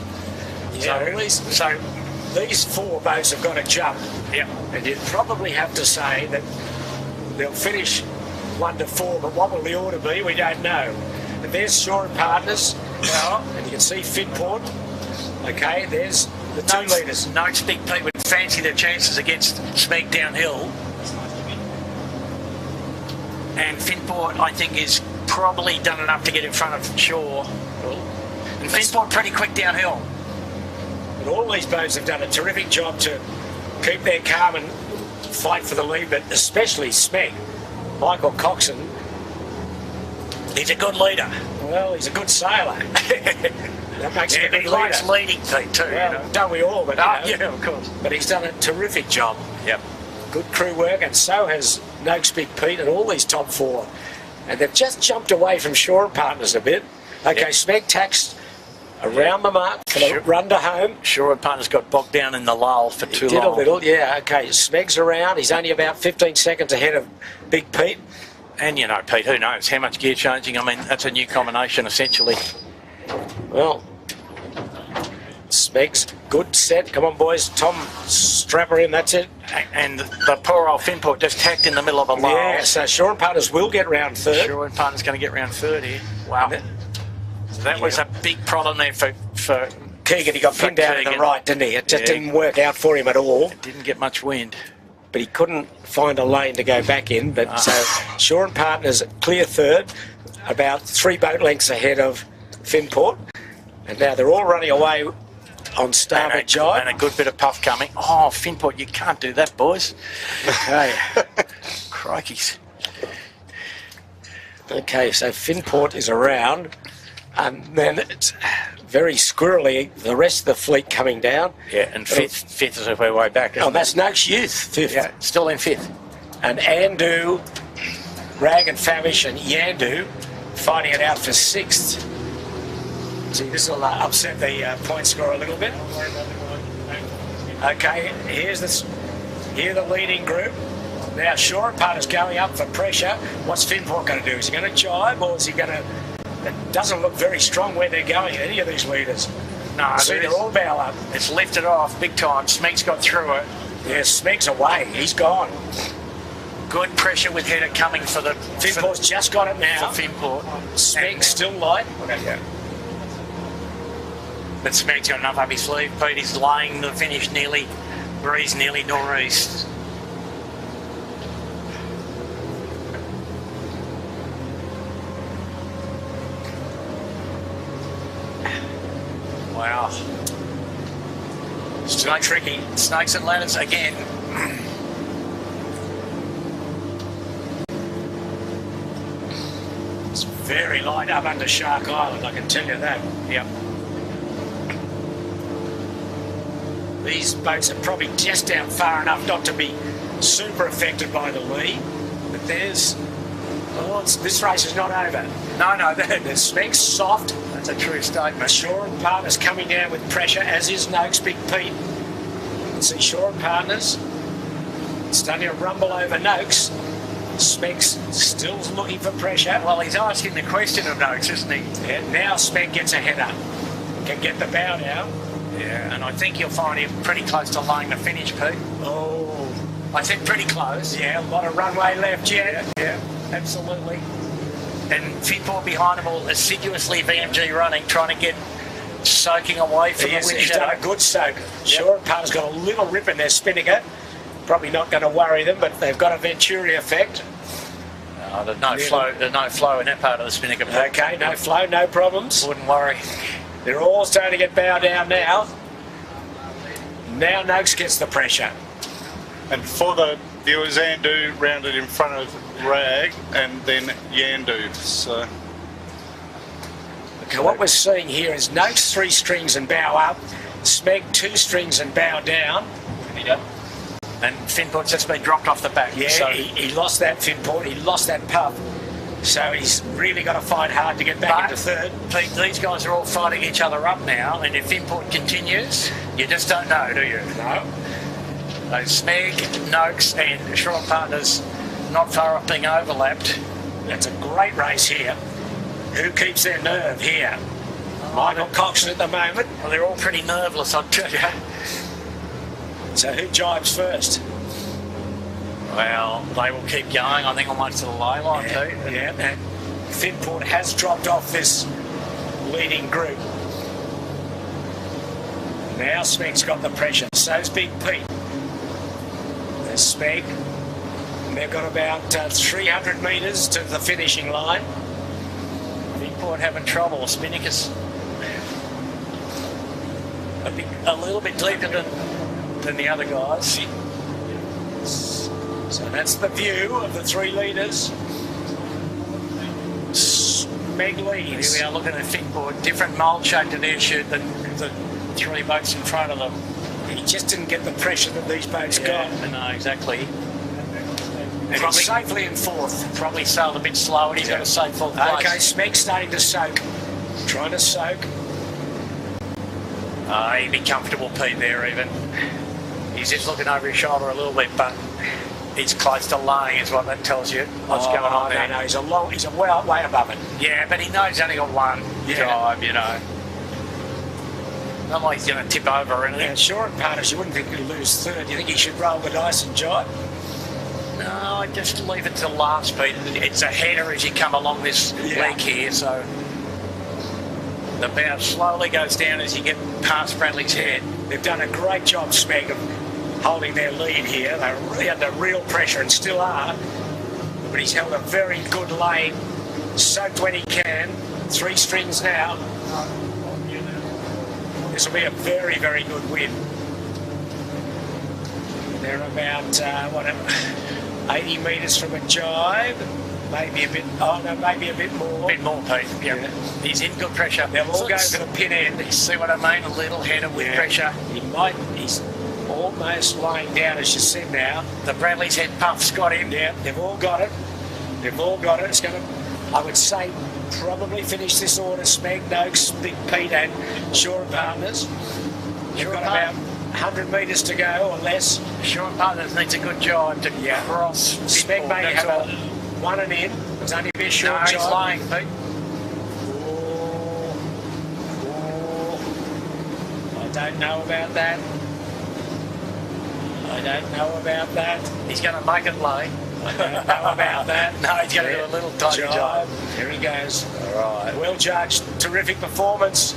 Yeah, so these four boats have got to jump. Yeah. And you'd probably have to say that they'll finish 1 to 4, but what will the order be? We don't know. And there's Shore and Partners. Well, and you can see Finport. Okay, there's the two leaders. Noakes Big Pete would fancy their chances against Smeg downhill. And Finport, I think, is probably done enough to get in front of Shore. And Finport pretty quick downhill. But all these boats have done a terrific job to keep their calm and fight for the lead, but especially Smeg. Michael Coxon, He's a good leader. well, he's a good sailor. That makes him a But good he likes leader. leading, Pete, too. Well, you know. don't we all? But, you know, Yeah, of course. but he's done a terrific job. Yep. Good crew work, and so has Noakes Big Pete and all these top four. And they've just jumped away from Shore and Partners a bit. Okay, Yep. Smeg taxed around the mark for the Sure. run to home. Shore and Partners got bogged down in the lull for too Did long. a little, yeah. Okay, Smeg's around. He's only about 15 seconds ahead of Big Pete. And, you know, Pete, who knows how much gear changing? I mean, that's a new combination, essentially. Well, Smeg's good set. Come on, boys. Tom, strap her in. That's it. And the poor old Finport just tacked in the middle of a lull. Yeah, so Shore and Partners will get round third. Shore and Partners going to get round third here. Wow. That was a big problem there for Keegan, he got for pinned down to the Keegan. right, didn't he? It just Yeah. didn't work out for him at all. Didn't get much wind. But he couldn't find a lane to go back in. But so Shore and Partners clear third, about 3 boat lengths ahead of Finport. And now they're all running away on starboard And jibe. a good bit of puff coming. Oh, Finport, you can't do that, boys. Okay. Crikeys. Okay, so Finport is around. And then it's very squirrely, the rest of the fleet coming down. Yeah, and fifth is our way back. Oh, isn't that's it? Noakes Youth, fifth. Yeah, still in fifth. And Andu, Rag and Favish and Yandu fighting it out for sixth. See, this will upset the point score a little bit. Okay, here the leading group. Now Shore and Partners going up for pressure. What's Finport going to do? Is he going to jibe or is he going to... It doesn't look very strong where they're going, any of these leaders. No, See, they're all bow up. it's lifted off big time. Smeg's got through it. Yeah, Smeg's away. He's gone. Good pressure with header coming for the Finport's just got it now. for Finport. Smeg's still light. Yeah. But Smeg's got enough up his sleeve. Pete is laying the finish nearly, breeze nearly northeast. Wow. Still tricky. Snakes and ladders again. It's very light up under Shark Island, I can tell you that. Yep. These boats are probably just out far enough not to be super affected by the lee. But there's... Oh, this race is not over. No, There's Smeg's soft. that's a true statement. Shore and Partners coming down with pressure, as is Noakes Big Pete. You can see Shore and Partners starting to rumble over Noakes. Smeg's still looking for pressure. Well, he's asking the question of Noakes, isn't he? Yeah, now Smeg gets a header. Can get the bow now. Yeah, and I think you'll find him pretty close to laying the finish, Pete. Oh, I said pretty close. yeah, a lot of runway left yet. Yeah, absolutely. And Finport behind him all assiduously VMG running, trying to get soaking away from the wind He's done a shadow. good soak. Shore and Partners got a little rip in their spinnaker. Probably not going to worry them, but they've got a Venturi effect. There's no flow. There's no flow in that part of the spinnaker. Okay, no flow, no problems. Wouldn't worry. They're all starting to get bow down now. Now Noakes gets the pressure. And for the viewers, Andu rounded in front of Rag and then Yandu. So Okay, what we're seeing here is Noakes 3 strings and bow up, Smeg 2 strings and bow down. And Finport's just been dropped off the back. Yeah, so he lost that Finport, he lost that puff. So he's really got to fight hard to get back into third. Pete, these guys are all fighting each other up now, and if Finport continues, you just don't know, do you? No. So Smeg, Noakes, and Shore Partners not far off being overlapped. That's a great race here. Who keeps their nerve here? Michael Coxon at the moment. Well, they're all pretty nerveless, I'll tell you. So who jibes first? Well, they will keep going, I think, almost to the lay line, too. Yeah, and Finport has dropped off this leading group. Now Smeg's got the pressure. So's Big Pete. There's Smeg. And they've got about 300 metres to the finishing line. Finport having trouble. Spinnaker's a little bit deeper than the other guys. So that's the view of the 3 leaders. Smeg leads. Here we are looking at Finport. Different mould shape to their chute than the 3 boats in front of them. He just didn't get the pressure that these boats Yeah, got. no, exactly. And Probably- he's safely in fourth. Probably sailed a bit slow and he's got a safe fourth place. Okay, Smeg's starting to soak. Trying to soak. He'd be comfortable, Pete, there even. He's just looking over his shoulder a little bit, but he's close to laying is what that tells you. What's going on there? No, he's a well way above it. Yeah, but he knows he's only got one drive, you know. Not like he's going to tip over or anything. And Shore and Partners, you wouldn't think he'd lose third. You think he should roll the dice and jibe? No, I just leave it to last, Pete. It's a header as you come along this leg here, so the bow slowly goes down as you get past Bradley's head. They've done a great job, Smeg, of holding their lead here. They're really under real pressure and still are. But he's held a very good lane, soaked when he can. 3 strings now. This will be a very, very good win. They're about, 80 metres from a jibe. Maybe a bit, maybe a bit more. A bit more, Pete. Yeah. He's in good pressure. They'll all go for the pin end. You see what I mean? A little header with pressure. He's almost lying down, as you said now. The Bradley's head puff's got him. Yeah, they've all got it. They've all got it. It's going to, I would say, probably finish this order. Smeg, Noakes, Big Pete and Shore and Partners. They've got about 100 metres to go or less. Shore and Partners needs a good job to cross. Smeg may have a 1 and in. It's only a bit short. No, he's lying, Pete. I don't know about that. I don't know about that. He's going to make it lay. I don't know about that. No, he's going to do a little tiny job. Here he goes. All right. Well judged. Terrific performance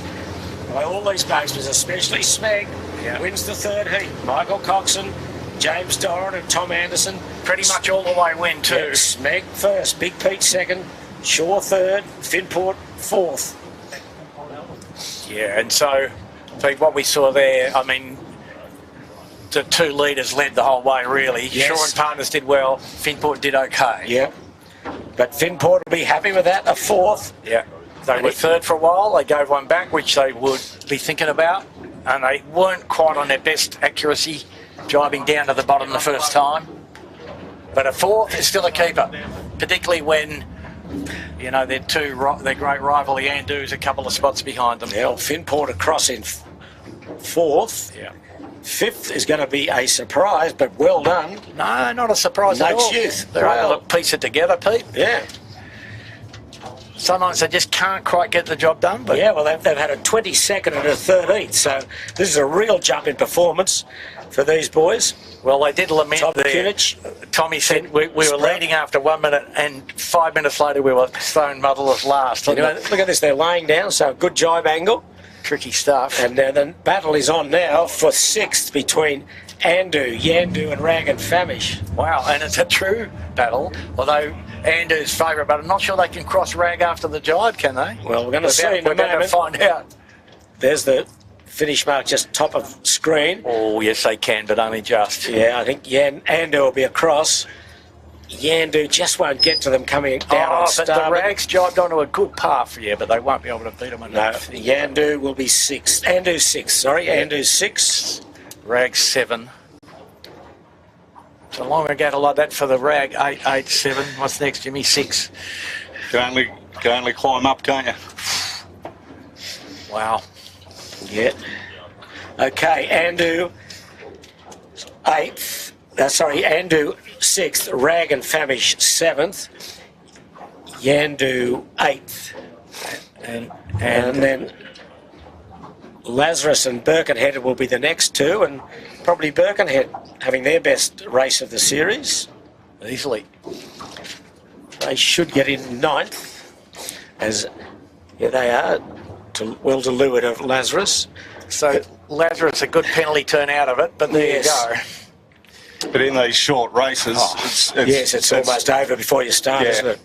by all these boatmen, especially Smeg. Yeah. Wins the 3rd heat. Michael Coxon, James Doran and Tom Anderson. Pretty much all the way win too. Yeah, Smeg first, Big Pete second, Shore third, Finport fourth. Yeah, and so, Pete, what we saw there, I mean, the 2 leaders led the whole way, really. Yes. Shaw and Partners did well. Finport did okay. Yeah. But Finport will be happy with that, a 4th. Yeah. They were 3rd for a while. They gave one back, which they would be thinking about. And they weren't quite on their best accuracy, driving down to the bottom the first time. But a 4th is still a keeper, particularly when, you know, their great rival, the Andu's, a couple of spots behind them. Yeah, well, Finport across in 4th. Yeah. 5th is going to be a surprise, but well done. No, not a surprise at Nate's all. Youth. They're Well, able to piece it together, Pete. Yeah. Sometimes they just can't quite get the job done. But Yeah, well, they've had a 22nd and a 13th, so this is a real jump in performance for these boys. well, they did lament Tom there. Kinich. Tommy said we were leading after 1 minute, and 5 minutes later we were stone muddlers last. Anyway, look at this, they're laying down, so good jibe angle. Tricky stuff. And the battle is on now for 6th between Andu, Yandu and Rag and Famish. Wow, and it's a true battle, although Andu's favourite, but I'm not sure they can cross Rag after the jibe, can they? Well, we're going to see in We're a going to moment. find out. There's the finish mark just top of screen. Oh, yes, they can, but only just. Yeah, I think Andu will be across. Yandu just won't get to them coming down on But the starboard. Rags jibed onto a good path, yeah, but they won't be able to beat them No, enough. Yandu will be 6th. Andu's 6th, sorry. Yeah. Andu's 6th. Rag 7. So long ago like that for the Rag. 8, 8, 7. What's next, Jimmy? 6. Can only climb up, can't you? Wow. Yeah. Okay, Andu 8th. Andu 6th. Rag and Famish 7th. Yandu 8th. And then Lazarus and Birkenhead will be the next 2, and probably Birkenhead having their best race of the series. easily. They should get in 9th, as they are well to leeward of Lazarus. So Lazarus, a good penalty turn out of it, but there Yes. you go. But in these short races, It's almost over before you start, Yeah. isn't it?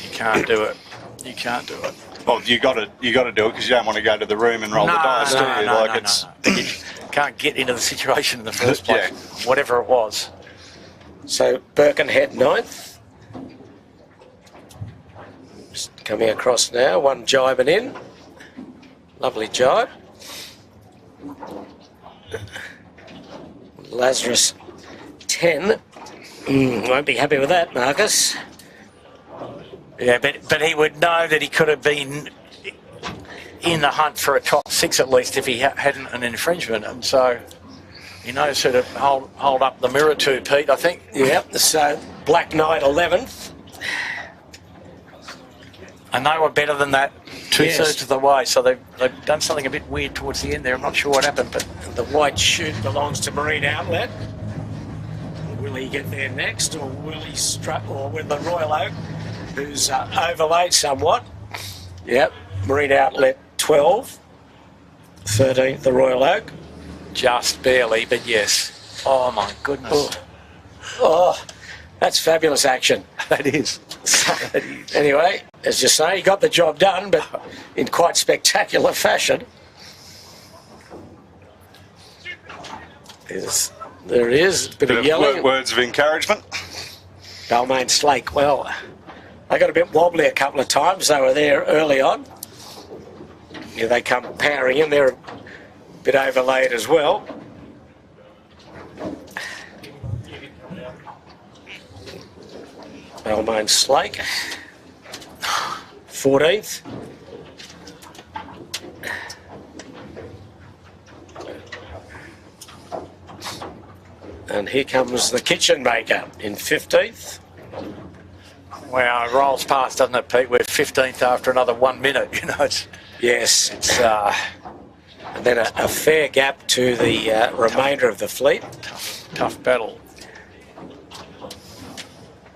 You can't do it. You can't do it. well, you got to do it because you don't want to go to the room and roll the dice, do you? You can't get into the situation in the first place, whatever it was. So Birkenhead 9th. Just coming across now, one jibing in. Lovely jibe. Lazarus 10. Won't be happy with that, Marcus. Yeah, but he would know that he could have been in the hunt for a top 6 at least if he hadn't an infringement, and so he knows who to hold up the mirror to, Pete, I think. Yep, so Black Knight 11th. And they were better than that 2/3 Yes. of the way, so they've done something a bit weird towards the end there. I'm not sure what happened, but The white chute belongs to Marine Outlet. Will he get there next, or will he or will the Royal Oak, who's overlaid somewhat? Yep, Marine Outlet 12, 13th the Royal Oak. just barely, but yes. Oh, my goodness. Oh, that's fabulous action. That is. Anyway, as you say, he got the job done, but in quite spectacular fashion. There it is, a bit of yelling. Words of encouragement. Balmain Slake, well, they got a bit wobbly a couple of times. They were there early on. Yeah, they come powering in. They're a bit overlaid as well. Balmain Slake, 14th. And here comes the Kitchen Maker in 15th. Wow, it rolls past, doesn't it, Pete? We're 15th after another 1 minute, you know. Yes. It's And then a fair gap to the remainder of the fleet. tough battle.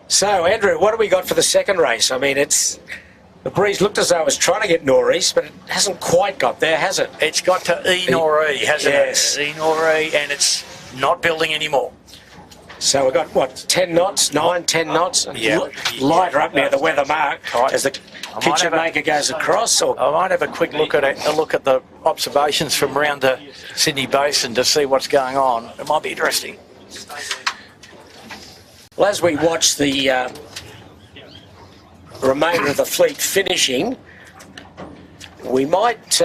So, Andrew, what have we got for the second race? I mean, the breeze looked as though it was trying to get northeast, but it hasn't quite got there, has it? It's got to E nor E, hasn't Yes. it? E nor E, and it's not building anymore. So we've got, what, 10 knots, 9, 10 knots? Yeah. Lighter up near the weather mark Tight. as the Kitchen maker goes across, or I might have a quick look at it, a look at the observations from around the Sydney Basin to see what's going on. It might be interesting. well, as we watch the remainder of the fleet finishing, we might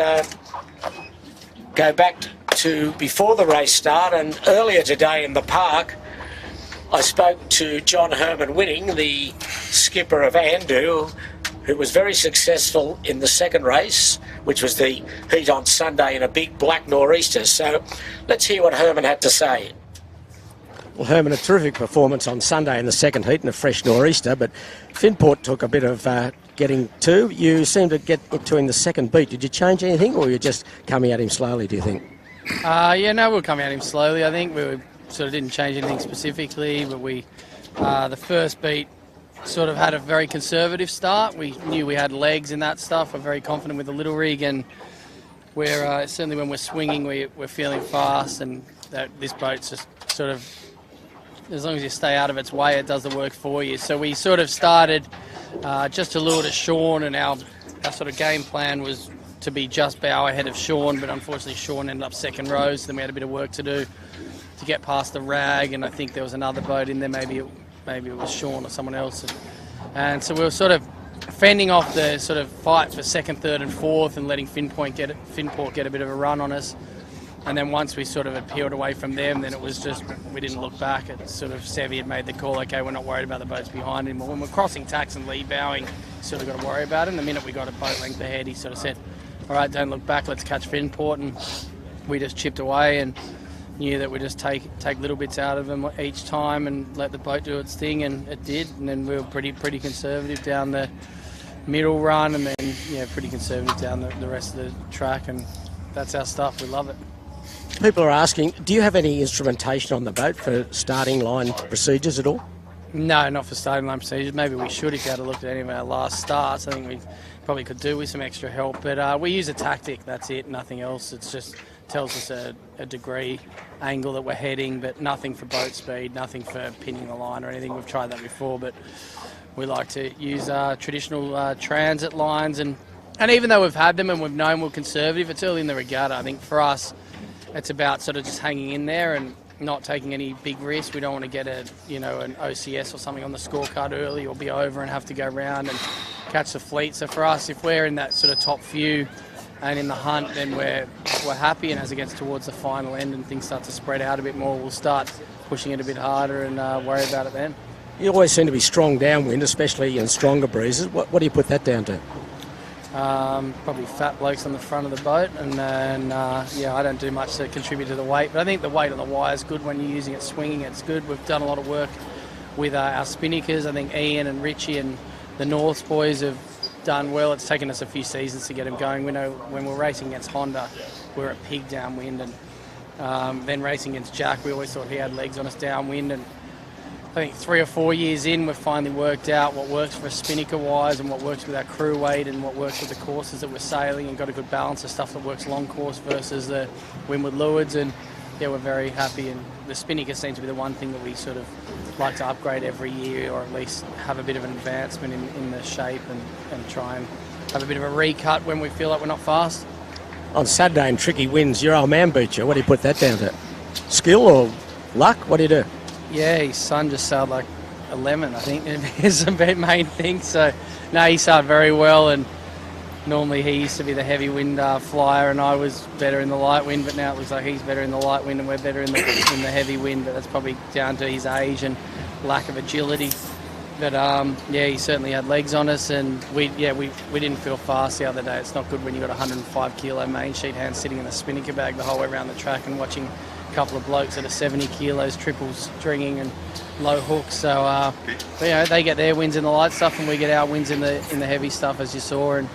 go back to before the race start, and earlier today in the park I spoke to John Herman Winning, the skipper of Andu, who was very successful in the second race, which was the heat on Sunday in a big black nor'easter. So let's hear what Herman had to say. Well, Herman, a terrific performance on Sunday in the second heat in a fresh nor'easter, but Finport took a bit of getting to. You seemed to get it to in the second beat. Did you change anything, or were you just coming at him slowly, do you think? Yeah, no, we were coming at him slowly. I think we sort of didn't change anything specifically, but the first beat sort of had a very conservative start. We knew we had legs in that stuff. We're very confident with the little rig, and we're certainly when we're swinging, we're feeling fast, and this boat's just sort of, as long as you stay out of its way, it does the work for you. So we sort of started just to lure to Sean, and our sort of game plan was to be just bow ahead of Sean, but unfortunately Sean ended up second row, so then we had a bit of work to do to get past the rag, and I think there was another boat in there, maybe it was Sean or someone else, and so we were sort of fending off the sort of fight for second, third and fourth, and letting Finport get a bit of a run on us. And then once we sort of had peeled away from them, then it was just, we didn't look back. It sort of, Sevy had made the call, okay, we're not worried about the boats behind anymore. When we're crossing tacks and lee bowing, you sort of got to worry about it. And the minute we got a boat length ahead, he sort of said, all right, don't look back, let's catch Finport. And we just chipped away and knew that we just take little bits out of them each time and let the boat do its thing, and it did. And then we were pretty conservative down the middle run, and then, pretty conservative down the rest of the track. And that's our stuff, we love it. People are asking, do you have any instrumentation on the boat for starting line procedures at all? No, not for starting line procedures. Maybe we should if you had a look at any of our last starts. I think we probably could do with some extra help. But we use a tactic, that's it, nothing else. It just tells us a degree angle that we're heading, but nothing for boat speed, nothing for pinning the line or anything. We've tried that before, but we like to use traditional transit lines. And even though we've had them and we've known we're conservative, it's early in the regatta. I think for us, it's about sort of just hanging in there and not taking any big risks. We don't want to get an OCS or something on the scorecard early or be over and have to go round and catch the fleet. So for us, if we're in that sort of top few and in the hunt, then we're happy. And as it gets towards the final end and things start to spread out a bit more, we'll start pushing it a bit harder and worry about it then. You always seem to be strong downwind, especially in stronger breezes. What do you put that down to? Probably fat blokes on the front of the boat, and then I don't do much to contribute to the weight, but I think the weight on the wire is good when you're using it swinging. It's good. We've done a lot of work with our spinnaker. I think Ian and Richie and the Norths boys have done well. It's taken us a few seasons to get them going. We know when we're racing against Honda, we're at pig downwind, and then racing against Jack, we always thought he had legs on us downwind, and I think 3 or 4 years in, we've finally worked out what works for us spinnaker-wise and what works with our crew weight and what works with the courses that we're sailing, and got a good balance of stuff that works long course versus the windward lewards. And yeah, we're very happy. And the spinnaker seems to be the one thing that we sort of like to upgrade every year, or at least have a bit of an advancement in the shape and try and have a bit of a recut when we feel like we're not fast. On Saturday in tricky winds, your old man beat you. What do you put that down to? Skill or luck? What do you do? Yeah, his son just sailed like a lemon, I think, is the main thing. So, no, he sailed very well, and normally he used to be the heavy wind flyer, and I was better in the light wind, but now it looks like he's better in the light wind and we're better in the heavy wind, but that's probably down to his age and lack of agility. But, he certainly had legs on us, and we didn't feel fast the other day. It's not good when you've got a 105 kilo main sheet hand sitting in the spinnaker bag the whole way around the track and watching couple of blokes that are 70 kilos, triple stringing and low hooks. So, they get their wins in the light stuff and we get our wins in the heavy stuff, as you saw, and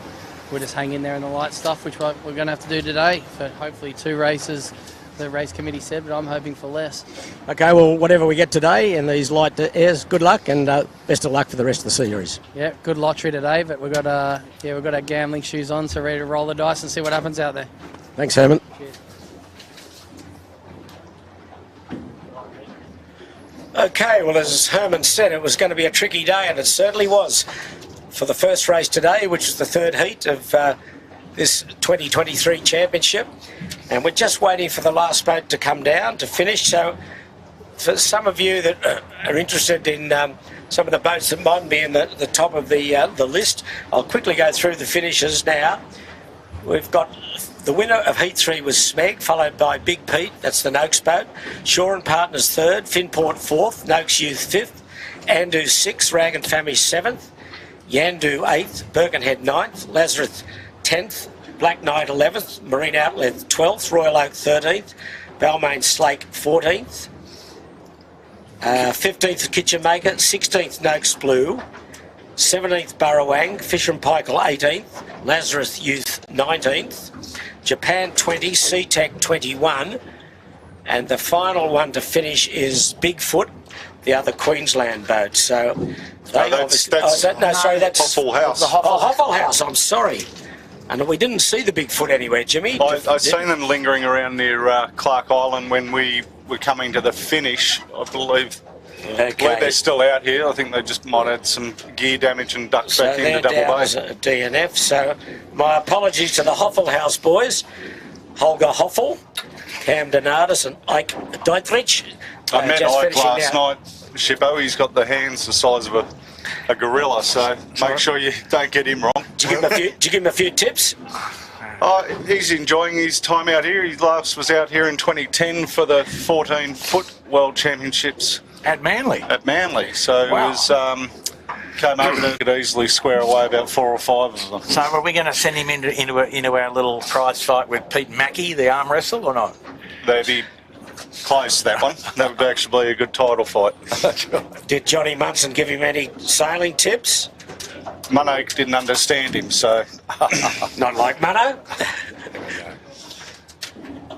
we'll just hang in there in the light stuff, which we're going to have to do today for hopefully 2 races, the race committee said, but I'm hoping for less. Okay, well, whatever we get today in these light airs, good luck, and best of luck for the rest of the series. Yeah, good lottery today, but we've got our gambling shoes on, so ready to roll the dice and see what happens out there. Thanks, Herman. Cheers. Okay, well, as Herman said, it was going to be a tricky day, and it certainly was. for the first race today, which is the third heat of this 2023 championship. And we're just waiting for the last boat to come down to finish. So for some of you that are interested in some of the boats that might be in the top of the list, I'll quickly go through the finishes now. We've got the winner of Heat 3 was Smeg, followed by Big Pete, that's the Noakes boat. Shaw and Partners 3rd, Finport 4th, Noakes Youth 5th, Andu 6th, Rag and Family 7th, Yandu 8th, Birkenhead 9th, Lazarus 10th, Black Knight 11th, Marine Outlet 12th, Royal Oak 13th, Balmain Slake 14th, 15th Kitchen Maker, 16th Noakes Blue, 17th Burrawang, Fisher and Pykle 18th, Lazarus Youth 19th, Japan 20, SeaTac 21, and the final one to finish is Bigfoot, the other Queensland boat. So that's Hoffel House. Hoffel House, I'm sorry. And we didn't see the Bigfoot anywhere, Jimmy. I've seen them lingering around near Clark Island when we were coming to the finish, I believe. Okay. They're still out here. I think they just might have had some gear damage and ducked back into Double Bay. DNF. So my apologies to the Hoffel House boys. Holger Hoffel, Cam Donatus and Ike Dietrich. I met Ike last night, Shippo. He's got the hands the size of a gorilla, so make sure you don't get him wrong. Did you give him a few tips? He's enjoying his time out here. He last was out here in 2010 for the 14-foot World Championships. At Manly? At Manly. So wow. It was, came over and could easily square away about 4 or 5 of them. So are we going to send him into our little prize fight with Pete Mackey, the arm wrestle, or not? They'd be close, that one. That would actually be a good title fight. Did Johnny Munson give him any sailing tips? Mono didn't understand him, so... Not like Mono.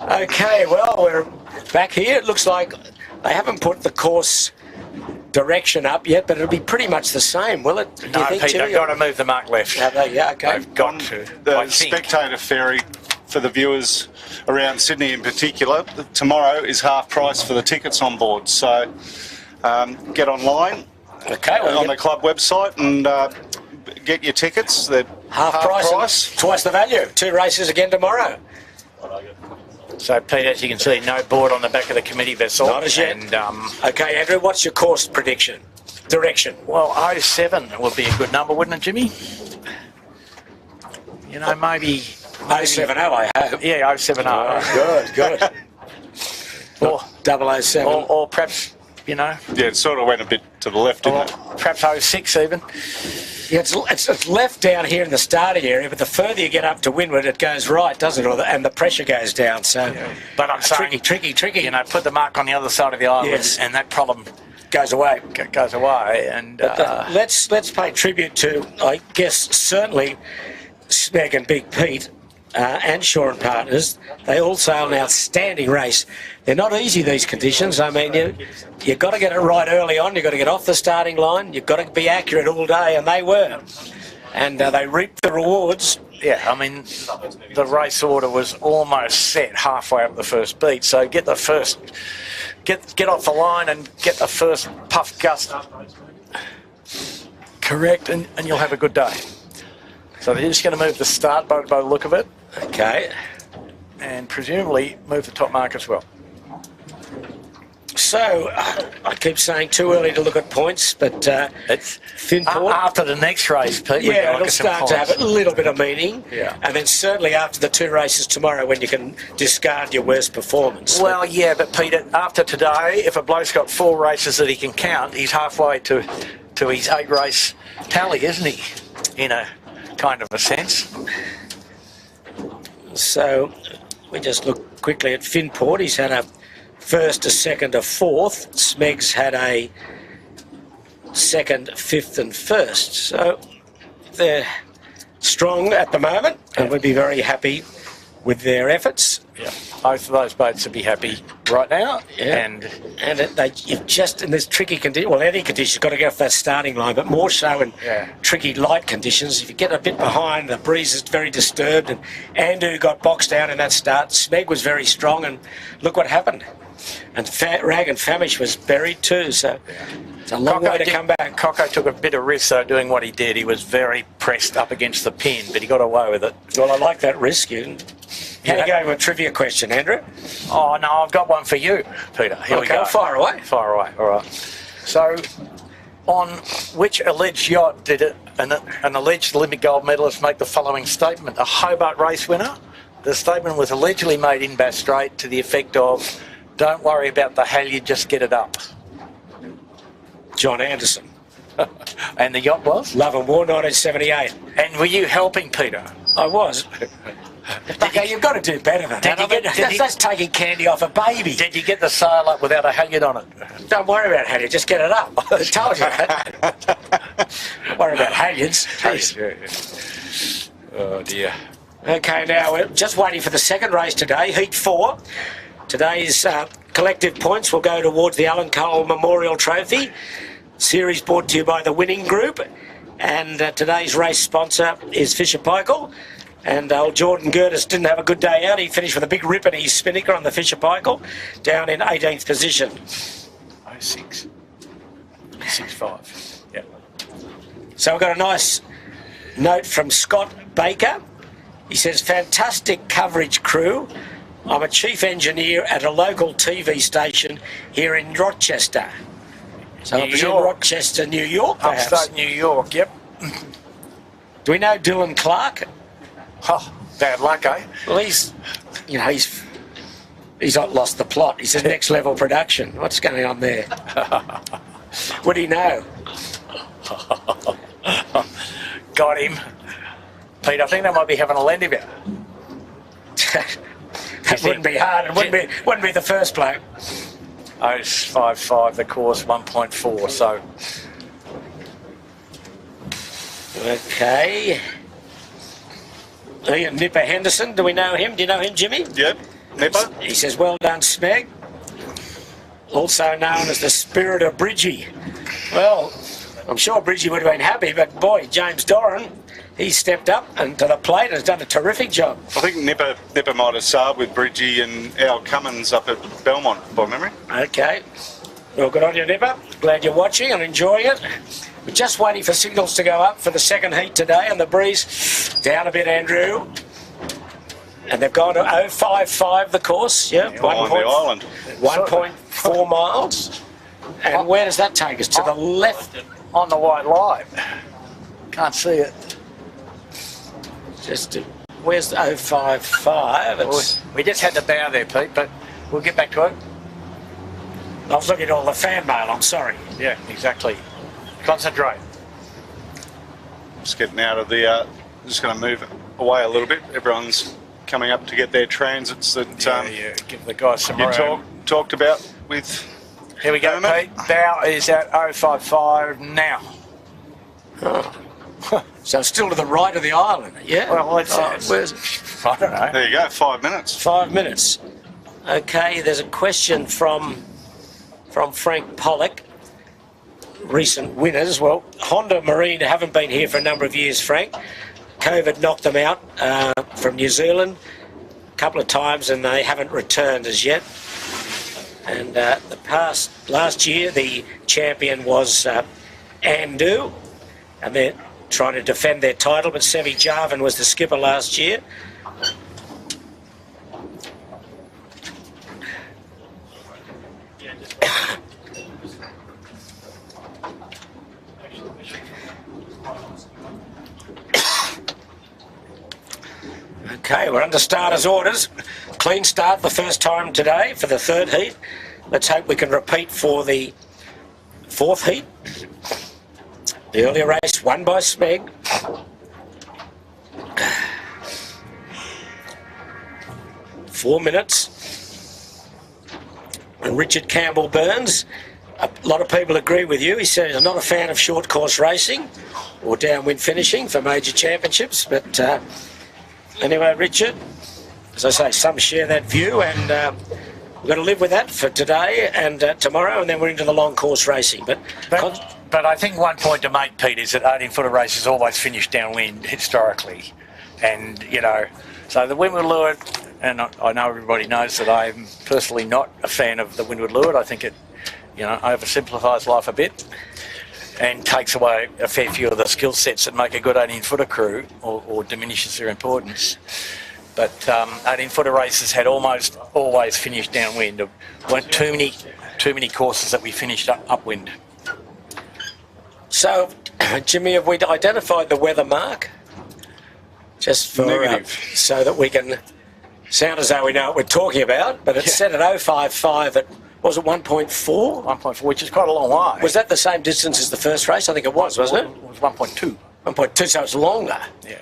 Okay, well, we're back here. It looks like they haven't put the course direction up yet, but it'll be pretty much the same, will it? No, Pete, they've got to move the mark left. Yeah, okay. They've got to. The spectator ferry for the viewers around Sydney in particular, tomorrow is half price for the tickets on board. So get online on the club website and get your tickets. They're half price. Twice the value. 2 races again tomorrow. So, Pete, as you can see, no board on the back of the committee vessel. Not as yet. And, okay, Andrew, what's your course prediction? Direction? Well, 07 would be a good number, wouldn't it, Jimmy? You know, maybe 070, I hope. Yeah, 070. Oh, good. Or 007. Or perhaps, you know. Yeah, it sort of went a bit to the left, didn't it? Perhaps 06 even. Yeah, it's left down here in the starting area, but the further you get up to windward, it goes right, doesn't it? And the pressure goes down. So, yeah. But I'm saying, tricky. You know, put the mark on the other side of the island, yes. And that problem goes away. And let's pay tribute to, I guess, certainly Smeg and Big Pete and Shaw and Partners. They all sailed an outstanding race. They're not easy, these conditions. I mean, you've got to get it right early on. You've got to get off the starting line. You've got to be accurate all day, and they were. And they reaped the rewards. Yeah, I mean, the race order was almost set halfway up the first beat. So get off the line and get the first puff gust correct, and you'll have a good day. So they're just going to move the start boat by the look of it. Okay. And presumably move the top mark as well. So, I keep saying too early to look at points, but it's Finport... after the next race, Pete, yeah, it'll start to have a little bit of meaning. Yeah. And then certainly after the 2 races tomorrow when you can discard your worst performance. Well, yeah, but Pete, after today, if a bloke's got 4 races that he can count, he's halfway to his 8-race tally, isn't he? In a kind of a sense. So, we just look quickly at Finport. He's had a first, a second, a fourth. Smeg's had a second, fifth and first. So they're strong at the moment and we'd be very happy with their efforts. Yeah, both of those boats would be happy right now. Yeah. And you've just in this tricky condition, well, any conditions, got to get off that starting line, but more so in tricky light conditions. If you get a bit behind, the breeze is very disturbed, and Andu got boxed out in that start. Smeg was very strong, and look what happened. And Rag and Famish was buried too, so it's a long way to come back. Coco took a bit of risk, though, doing what he did. He was very pressed up against the pin, but he got away with it. Well, I like that risk. How do you go with a trivia question, Andrew? Oh, no, I've got one for you, Peter. Here we go. Fire away. Fire away, all right. So, on which alleged yacht did an alleged Olympic gold medalist make the following statement? A Hobart race winner? The statement was allegedly made in Bass Strait to the effect of, "Don't worry about the halyard, just get it up." John Anderson. And the yacht was? Love and War, 1978. And were you helping, Peter? I was. Okay, you've got to do better than that. That's taking candy off a baby. Did you get the sail up without a halyard on it? Don't worry about halyard, just get it up. I told you that. Don't worry about halyards. Jeez. Oh, dear. Okay, now we're just waiting for the second race today, Heat 4. Today's collective points will go towards the Alan Cole Memorial Trophy. Series brought to you by the Winning Group. And today's race sponsor is Fisher Paykel. And old Jordan Gertis didn't have a good day out. He finished with a big rip in his spinnaker on the Fisher Paykel, down in 18th position. 06. 6.5. Yeah. So we've got a nice note from Scott Baker. He says, fantastic coverage crew. I'm a chief engineer at a local TV station here in Rochester. So I presume Rochester, New York, perhaps? Upstate New York, yep. Do we know Dylan Clark? Oh, bad luck, eh? Well, he's not lost the plot. He says next level production. What's going on there? Would he know? Got him. Pete, I think they might be having a lend of you. That wouldn't be hard. It wouldn't be the first bloke. 0.55, the course 1.4, so. Okay. Nipper Henderson, do we know him? Do you know him, Jimmy? Yep, Nipper. He says, well done, Smeg. Also known as the Spirit of Bridgie. Well, I'm sure Bridgie would have been happy, but boy, James Doran, he's stepped up and to the plate and has done a terrific job. I think Nipper might have sailed with Bridgie and Al Cummins up at Belmont, by memory. Okay. Well, good on you, Nipper. Glad you're watching and enjoying it. We're just waiting for signals to go up for the second heat today, and the breeze down a bit, Andrew. And they've gone to 0.55 the course, yeah. On the island. 1.4 miles. And where does that take us? To the left? On the white line. Can't see it. Where's the 0.55? We just had to bow there, Pete, but we'll get back to it. I was looking at all the fan mail, I'm sorry. Yeah, exactly. Concentrate. Just getting out of the... just going to move away a little bit. Everyone's coming up to get their transits that give the guys some you room. talked about with... Here we go, Pete. Bow is at 0.55 now. Oh. So still to the right of the island, yeah? Well, it's... where's it? I don't know. There you go, 5 minutes. 5 minutes. Okay, there's a question from Frank Pollock. Recent winners. Well, Honda Marine haven't been here for a number of years, Frank. COVID knocked them out from New Zealand a couple of times and they haven't returned as yet. And last year the champion was Andu, and they're trying to defend their title, but Sevi Jarvan was the skipper last year. Okay, we're under starters' orders. Clean start the first time today for the third heat. Let's hope we can repeat for the fourth heat. The earlier race won by Smeg. Four minutes. And Richard Campbell Burns. A lot of people agree with you. He said he's not a fan of short course racing or downwind finishing for major championships, but anyway, Richard, as I say, some share that view, and we've got to live with that for today and tomorrow, and then we're into the long course racing. But I think one point to make, Pete, is that 18-footer races always finish downwind historically, and so the wind will lure it, and I know everybody knows that I'm personally not a fan of the windward leeward. I think it, oversimplifies life a bit and takes away a fair few of the skill sets that make a good 18-footer crew, or diminishes their importance. But 18-footer races had almost always finished downwind. There weren't too many courses that we finished upwind. So, Jimmy, have we identified the weather mark? Just for so that we can sound as though we know what we're talking about. But it's set at 055 at, was it 1.4? 1.4, which is quite a long way. Was that the same distance as the first race? I think it was, wasn't it? It was 1.2. 1.2, so it's longer. Yeah.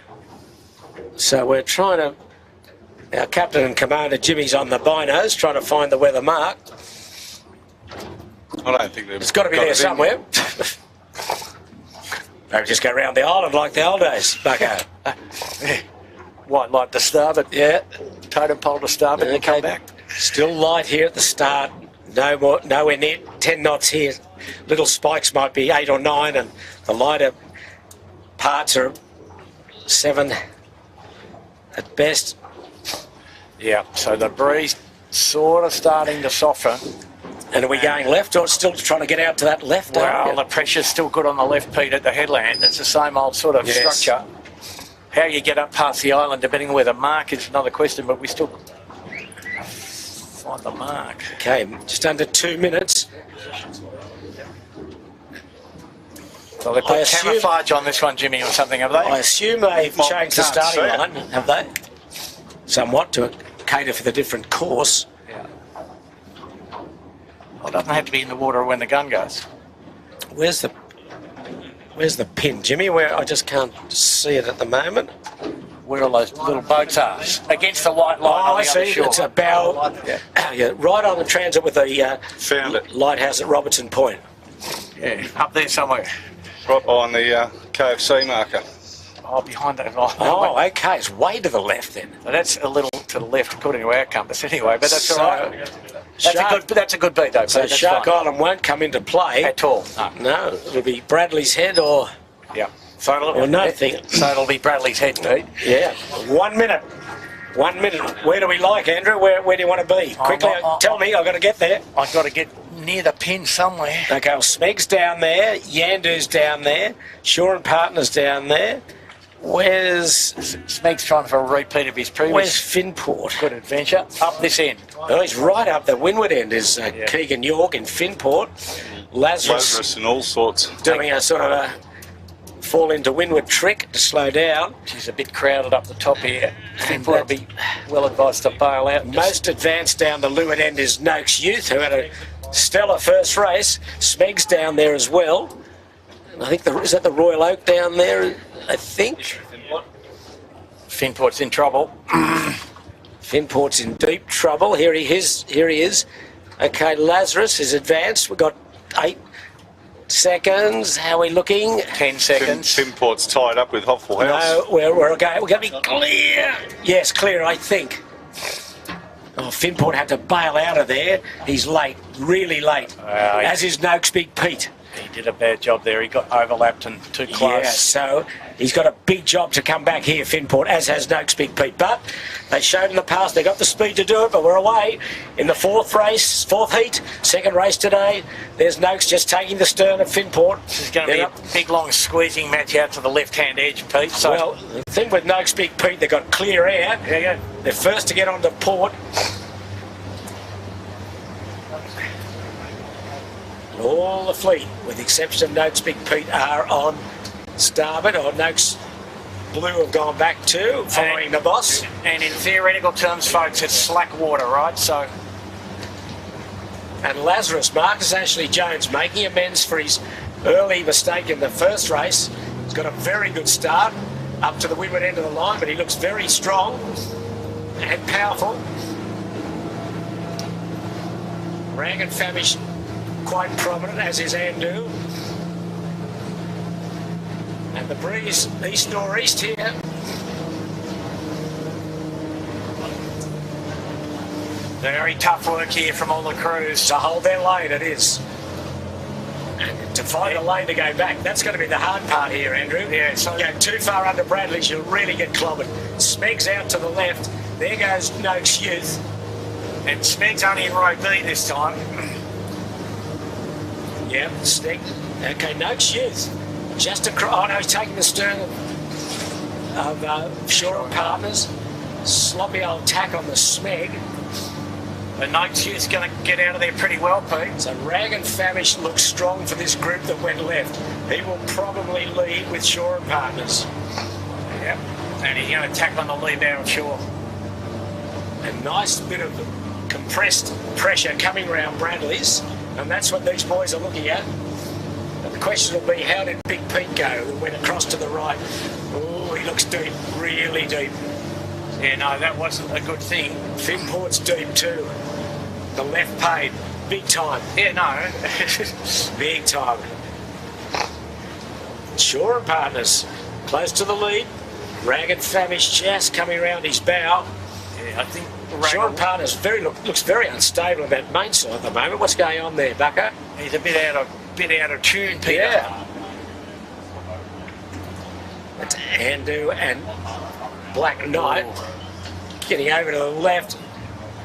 So we're trying to... Our captain and commander, Jimmy's on the binos, trying to find the weather mark. I don't think It's got to be there somewhere. Maybe just go around the island like the old days, bucko. White light to starboard. Yeah. Totem pole to starboard and come back. Still light here at the start. Nowhere near 10 knots here. Little spikes might be 8 or 9, and the lighter parts are 7 at best. Yeah, so the breeze sort of starting to soften. And are we going left or still trying to get out to that left? Well, the pressure's still good on the left, Pete, at the headland. It's the same old sort of structure. How you get up past the island, depending on where the mark is, another question, but we still find the mark. Okay, just under 2 minutes. So they put camouflage on this one, Jimmy, or something, have they? I assume they've changed the starting line, have they? Somewhat to cater for the different course. Yeah. Well, it doesn't have to be in the water when the gun goes. Where's the pin, Jimmy? Where I just can't see it at the moment. Where all those little boats are. Against the white line. Oh, I see. It's a bow. Yeah, right on the transit with the found it. lighthouse at Robertson Point. Yeah, up there somewhere. Right behind the KFC marker. Oh, behind that line. Oh, okay. It's way to the left then. Well, that's a little to the left according to our compass anyway, but that's So, all right. That's a good beat though. So Pete, Shark fine. Island won't come into play. At all. No, it'll be Bradley's head or nothing. So it'll be Bradley's head, Pete. Yeah. 1 minute. 1 minute. Where do we like, Andrew? Where do you want to be? Quickly, tell me. I've got to get there. I've got to get near the pin somewhere. Okay, well, Smeg's down there. Yandu's down there. Shaw and Partner's down there. Where's Smeg's trying for a repeat of his previous Finport? good adventure. Up this end. Oh, he's right up the windward end. Is Keegan York in Finport. Lazarus and all sorts. doing a sort of a fall into windward trick to slow down. She's a bit crowded up the top here. Finport would be well advised to bail out. Most advanced down the leeward end is Noakes Youth, who had a stellar first race. Smeg's down there as well. And I think is that the Royal Oak down there? I think. Finport's in trouble. Finport's in deep trouble. Here he is. Okay, Lazarus is advanced. We've got 8 seconds. How are we looking? 10 seconds. Finport's tied up with Hoffel House. No, we're okay. We're going to be clear. Yes, clear, I think. Oh, Finport had to bail out of there. He's late, really late. As is Noakes Big Pete. He did a bad job there. He got overlapped and too close. Yeah, so he's got a big job to come back here, Finport, as has Noakes Big Pete. But they showed in the past they got the speed to do it, but we're away in the fourth heat, second race today. There's Noakes just taking the stern of Finport. This is going to be a big, long squeezing match out to the left-hand edge, Pete. So well, the thing with Noakes Big Pete, they've got clear air. Yeah. They're first to get onto port. All the fleet, with the exception of Noakes Big Pete, are on starboard, or Noakes Blue have gone back too, following the boss. And in theoretical terms, folks, it's slack water, right? So, and Lazarus, Marcus Ashley Jones, making amends for his early mistake in the first race. He's got a very good start up to the windward end of the line, but he looks very strong and powerful. Rag and Famish quite prominent, as is Andu. And the breeze east-northeast here. very tough work here from all the crews. To hold their lane, it is. And to find a lane to go back, that's going to be the hard part here, Andrew. Yeah, so go too far under Bradley's, you'll really get clobbered. Smeg's out to the left. There goes Noakes Youth. And Smeg's only in row B this time. Yeah, Sneg. Okay, Noakes Youth. Just across. Oh no, he's taking the stern of Shore and Partners. Sloppy old tack on the Smeg. The Noakes Youth's going to get out of there pretty well, Pete. So Rag and Famish looks strong for this group that went left. He will probably lead with Shore and Partners. Yeah. And he's going to tack on the lead out of Shore. A nice bit of compressed pressure coming around Bradley's, and that's what these boys are looking at. And the question will be, how did Big Pete go? He went across to the right. Oh, he looks deep, really deep. Yeah, no, that wasn't a good thing. Finport's deep too. The left paid, big time. Yeah, no. Big time. Shore and Partners, close to the lead. Rag and Famish just coming around his bow. Yeah, I think Shore and Partners looks very unstable in that main side at the moment. What's going on there, Bucko? He's a bit out of tune, Peter. Yeah. That's Andu and Black Knight getting over to the left.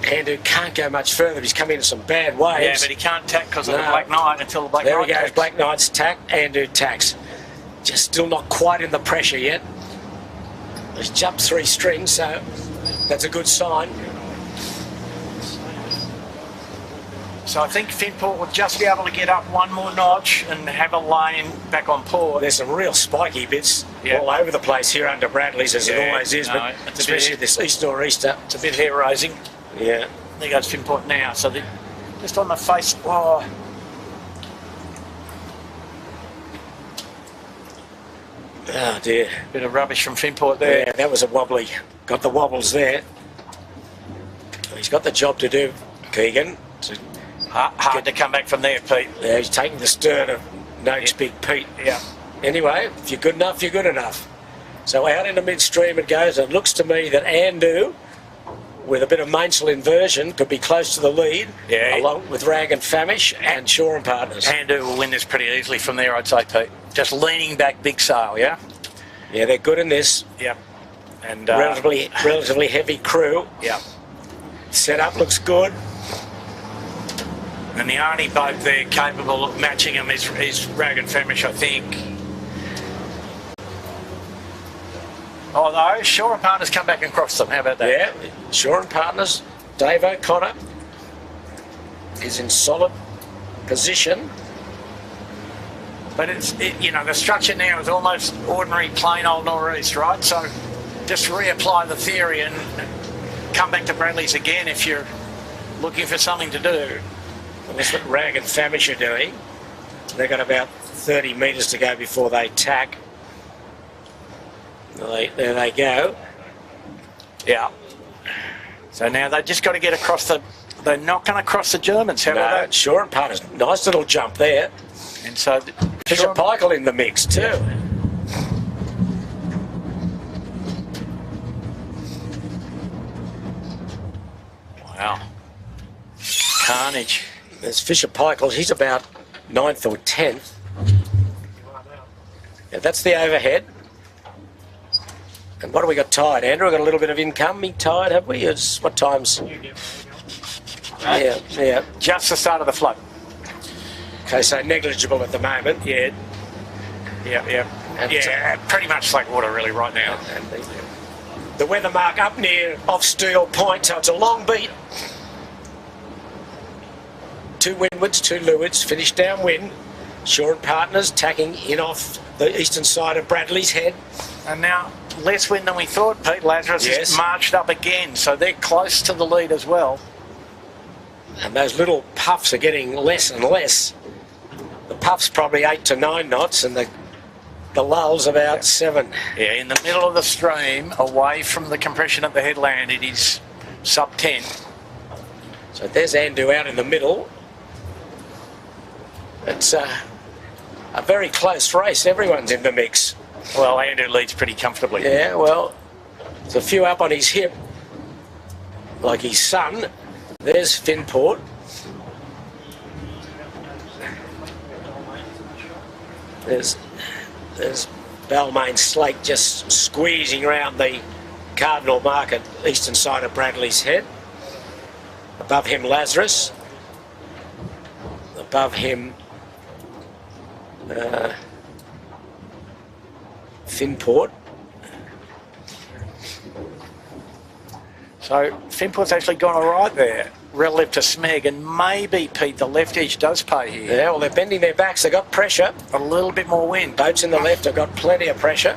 Andu can't go much further. He's coming into some bad waves. Yeah, but he can't tack because of the Black Knight until the Black Knight There he goes, tacks. Black Knight's tack. Andu tacks. Just still not quite in the pressure yet. He's jumped 3 strings, so that's a good sign. So I think Finport will just be able to get up one more notch and have a lane back on port. There's some real spiky bits all over the place here under Bradley's, as it always is, but especially this east-nor'easter. It's a bit hair-raising. Yeah. There goes Finport now. So just on the face. Oh. Oh dear. Bit of rubbish from Finport there. Yeah, that was a wobbly. Got the wobbles there. He's got the job to do, Keegan. Hard to come back from there, Pete. Yeah, he's taking the stern of Noakes Big Pete. Yeah. Anyway, if you're good enough, you're good enough. So out into midstream it goes, and it looks to me that Andu, with a bit of mainsail inversion, could be close to the lead, along with Rag and Famish and Shore and Partners. Andu will win this pretty easily from there, I'd say, Pete. Just leaning back big sail, yeah? Yeah, they're good in this. Yep. And relatively heavy crew. Yep. Setup looks good. And the only boat there capable of matching him is Rag and Famish, I think. Although Shore and Partners come back and cross them. How about that? Yeah, Shore and Partners. Dave O'Connor is in solid position. But the structure now is almost ordinary plain old nor'east, right? So just reapply the theory and come back to Bradley's again if you're looking for something to do. Well, that's what Rag and Famish are doing. They've got about 30 metres to go before they tack. There they go. Yeah. So now they've just got to get across they're not going to cross the Germans. How about that? Shore and Partners, nice little jump there. And so Fisher Paykel in the mix too. Yeah. Wow. Carnage. There's Fisher Paykel. He's about 9th or 10th. Yeah, that's the overhead. And what have we got tied, Andrew? We've got a little bit of incoming tied, have we? It's what times? Yeah. Just the start of the flood. Okay, so negligible at the moment. Yeah. And pretty much slack water really right now. And the weather mark up near off Steel Point, so it's a long beat. 2 windwards, 2 leewards, finish downwind. Shore and Partners tacking in off the eastern side of Bradley's Head. And now less wind than we thought. Pete Lazarus has marched up again, so they're close to the lead as well. And those little puffs are getting less and less. The puff's probably 8 to 9 knots, and the lull's about 7. Yeah, in the middle of the stream, away from the compression at the headland, it is sub 10. So there's Andu out in the middle. It's a very close race. Everyone's in the mix. Well, Andu leads pretty comfortably. Yeah, well, there's a few up on his hip, like his son. There's Finport. There's Balmain Slate just squeezing around the cardinal mark at eastern side of Bradley's Head. Above him, Lazarus. Above him, Finport. So Finport's actually gone all right there, relative to Smeg, and maybe, Pete, the left edge does pay here. Yeah, well, they're bending their backs. They've got pressure. A little bit more wind. Boats in the left have got plenty of pressure.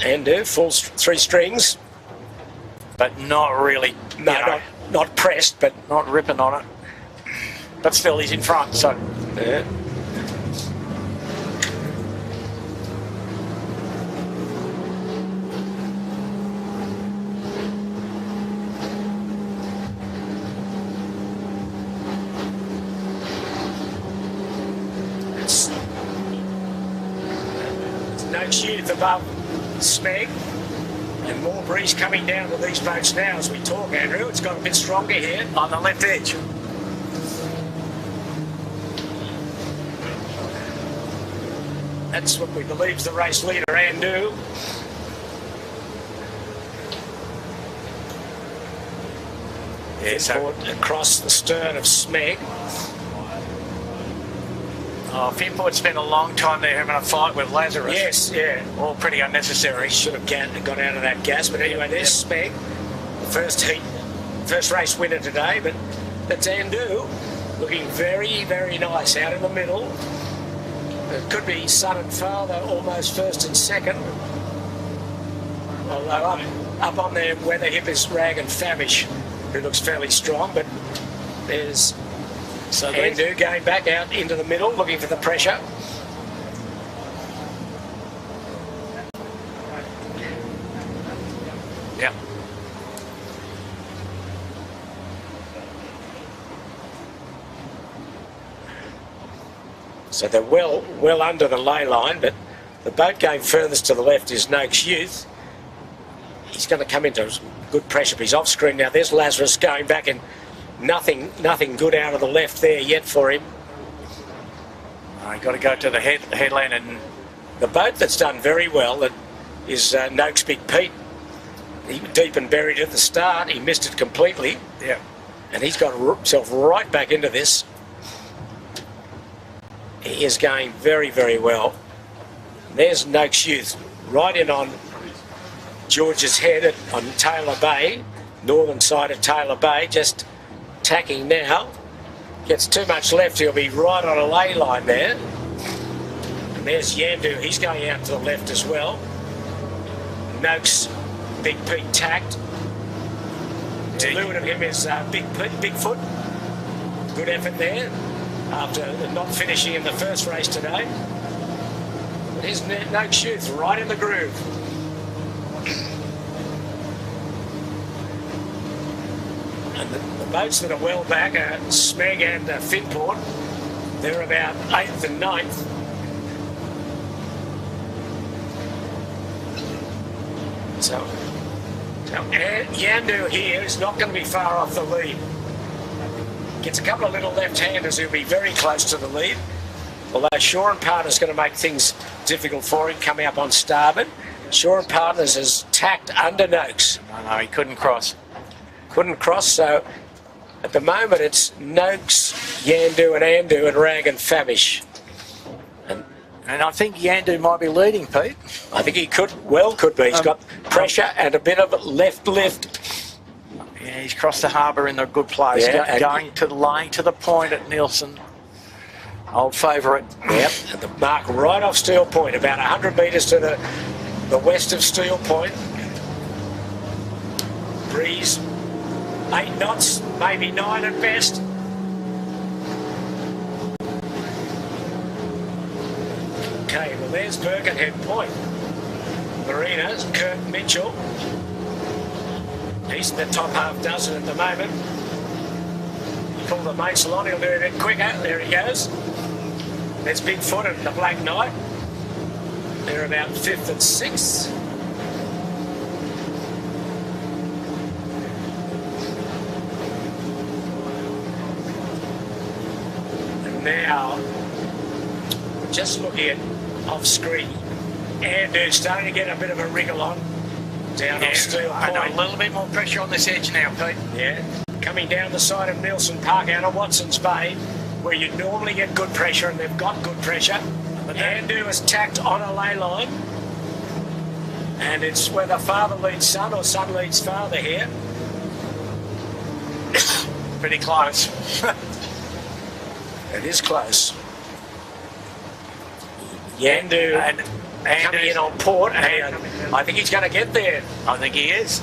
And full three strings. But not really, No, not pressed, but not ripping on it. But still, he's in front, so... yeah. It's no sheath above Smeg. And more breeze coming down to these boats now as we talk, Andrew. It's got a bit stronger here on the left edge. That's what we believe is the race leader, Andu. Yeah, so... across the stern of Smeg. Oh, Finport spent a long time there having a fight with Lazarus. Yes, yeah. All pretty unnecessary. Should have got out of that gas, but anyway, there's Smeg. First heat, first race winner today, but that's Andu. Looking very, very nice out in the middle. It could be son and father almost first and second. Although up on there where the hip is Rag and Famish, who looks fairly strong, but there's Andu going back out into the middle, looking for the pressure. Yeah. So they're well under the ley line, but the boat going furthest to the left is Noakes Youth. He's going to come into good pressure, but he's off screen now. There's Lazarus going back, and nothing good out of the left there yet for him. Got to go to the headland, and the boat that's done very well that is Noakes Big Pete. He was deep and buried at the start. He missed it completely. Yeah. And he's got himself right back into this. He is going very, very well. There's Noakes Youth right in on George's Head on Taylor Bay, northern side of Taylor Bay, just tacking now. Gets too much left, he'll be right on a ley line there. And there's Yandu, he's going out to the left as well. Noakes, Big Pete tacked. To leeward of him is Bigfoot. Good effort there after not finishing in the first race today. But here's Noakes Youth right in the groove. And the boats that are well back are Smeg and Finport. They're about 8th and 9th. So Yandu here is not going to be far off the lead. Gets a couple of little left-handers who'll be very close to the lead. Although Shaw and Partners going to make things difficult for him coming up on starboard. Shaw and Partners has tacked under Noakes. No, he couldn't cross. Couldn't cross, so at the moment it's Noakes, Yandu and Andu and Rag and Famish. And I think Yandu might be leading, Pete. I think he could be. He's got pressure and a bit of left lift. Yeah, he's crossed the harbour in a good place. Yeah, going to the lane to the point at Nielsen. Old favourite. Yep, and the mark right off Steel Point, about 100 metres to the west of Steel Point. Breeze, 8 knots, maybe 9 at best. Okay, well there's Birkenhead Point. Marina's Kurt Mitchell. He's in the top half dozen at the moment. You call the mates a lot, he'll do it a bit quicker. There he goes. There's Bigfoot and the Black Knight. They're about 5th and 6th. And now, just looking at off screen, Andu's starting to get a bit of a wriggle on. Down on Steel I know a Point. little bit more pressure on this edge now, Pete. Yeah. Coming down the side of Nelson Park out of Watson's Bay, where you normally get good pressure, and they've got good pressure. Andu has tacked on a ley line. And it's whether father leads son or son leads father here. Pretty close. It is close. Yandu And coming in on port, and I think he's going to get there. I think he is.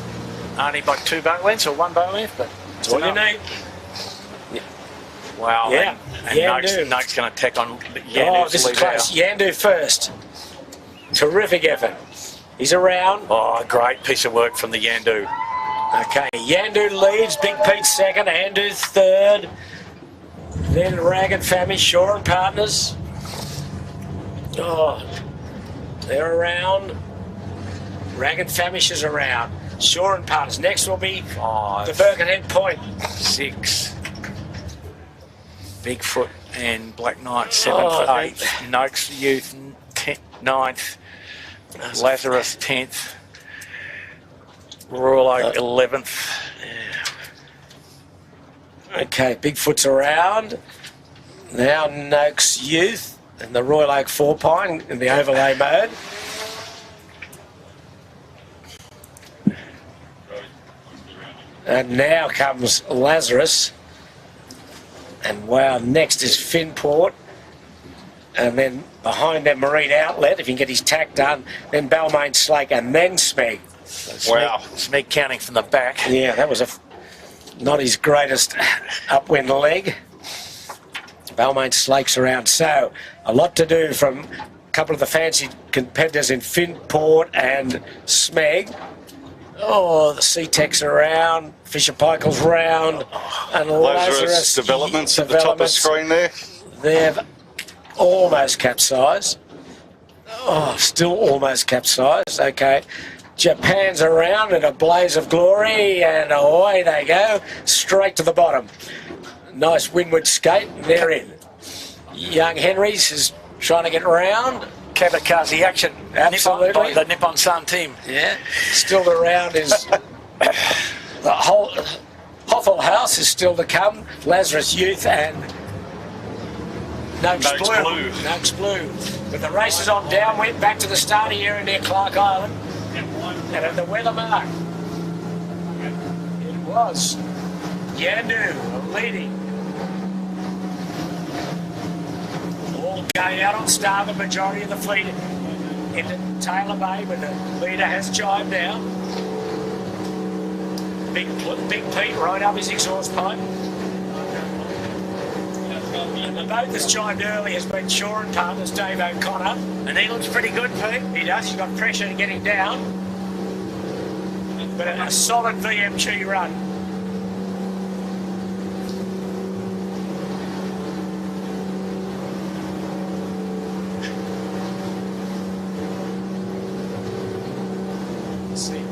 Only by 2 boat lengths or 1 boat length, but That's all you need. wow. Yeah. And Yandu. Noak's going to tack on Yandu. Oh, this is close. Yandu first. Terrific effort. He's around. Oh, great piece of work from the Yandu. Okay, Yandu leads, Big Pete second, Andu third. Then Ragged Famish, Shaw and Partners. Oh, they're around. Ragged Famish is around. Shaw and Partners. Next will be 5, the Birkenhead Point. 6. Bigfoot and Black Knight 7th, 8th. Noak's Youth 9th. Lazarus 10th. Royal Oak 11th. Okay, Bigfoot's around. Now Noak's Youth and the Royal Oak 4-Pine in the overlay mode. And now comes Lazarus. And wow, next is Finport. And then behind them, Marine Outlet, if he can get his tack done. Then Balmain Slake and then Smeg. Wow. Smeg counting from the back. Yeah, that was not his greatest upwind leg. Balmain Slake's around. So, a lot to do from a couple of the fancy competitors in Finport and Smeg. Oh, the C-Tech's around, Fisher Paykel's round, and Lazarus developments at the top of the screen there. They've almost capsized. Oh, still almost capsized. Okay. Japan's around in a blaze of glory, and away they go, straight to the bottom. Nice windward skate, and they're in. Young Henry's is trying to get round. Kamikaze action. Absolutely. Nippon, by the Nippon Sun team. Yeah. Still around is the whole Hoffel House is still to come. Lazarus Youth and Noakes Blue. Noakes Blue. But the race is on downwind, back to the starting area near Clark Island. And at the weather mark, it was Yandu leading. All going out on starboard, majority of the fleet into Taylor Bay, but the leader has jibed now. Big Pete right up his exhaust pipe. And the boat that's jibed early has been Shaw and Partners, Dave O'Connor. And he looks pretty good, Pete. He does. He's got pressure to get him down. But a solid VMG run. Let's see.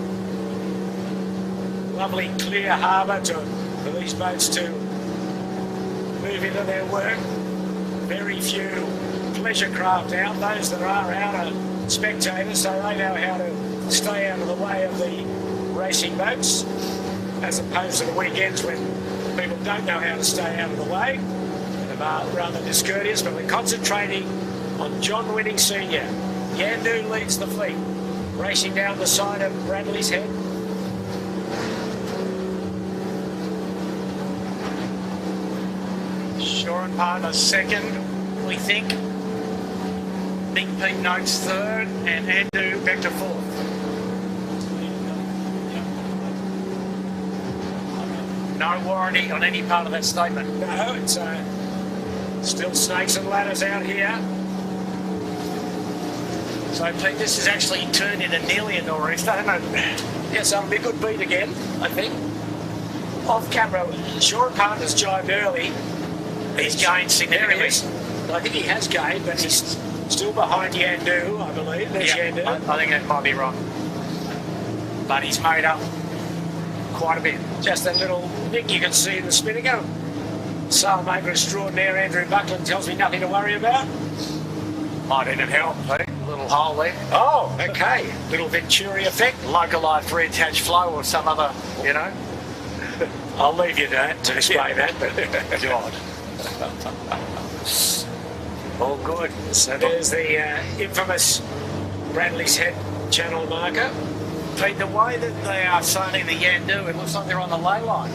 Lovely clear harbour for these boats to move into their work. Very few pleasure craft out. Those that are out are spectators, so they know how to stay out of the way of the racing boats, as opposed to the weekends when people don't know how to stay out of the way and are rather discourteous. But we're concentrating on John Winning Senior. Yandu leads the fleet, racing down the side of Bradley's Head. Shaw and Partners second, we think. Big Pete Noakes third, and Andu back to fourth. No warranty on any part of that statement. No, it's still snakes and ladders out here. So Pete, this has actually turned into nearly a nor'easter, hasn't it? Yes, that'll be a good beat again, I think. Off camera, Shaw and Partners jibed early. He's gained significantly. I think he has gained, but he's still behind Yandu, I believe. There's Yandu. I think that might be right. But he's made up quite a bit. Just that little nick you can see in the spinnaker. Sailmaker extraordinaire Andrew Buckland tells me nothing to worry about. Might even help, Pete. little hole there. Oh, okay. Little Venturi effect. Localised reattached flow or some other, you know. I'll leave you to explain that. But God. All good. so there's the infamous Bradley's Head channel marker. Pete, the way that they are signing the Yandu, it looks like they're on the ley line.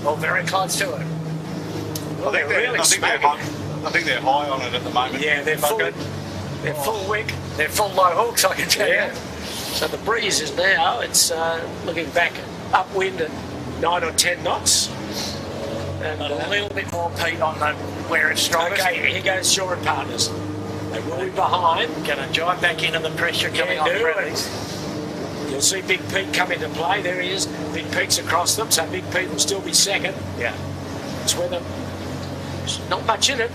Or very close to it. Well, they're really smacking. I think they're high on it at the moment. Yeah, they're full. They're full wick. They're full low hooks, I can tell Yeah. you. So the breeze is now. It's looking back upwind at 9 or 10 knots. And A little bit more, Pete, on the where it's strongest. okay, here goes Shore and Partners. They will be behind. Going to jive back into the pressure coming on Yandu, Bradley's. You'll see Big Pete come into play. There he is. Big Pete's across them, so Big Pete will still be second. Yeah. It's where there's not much in it.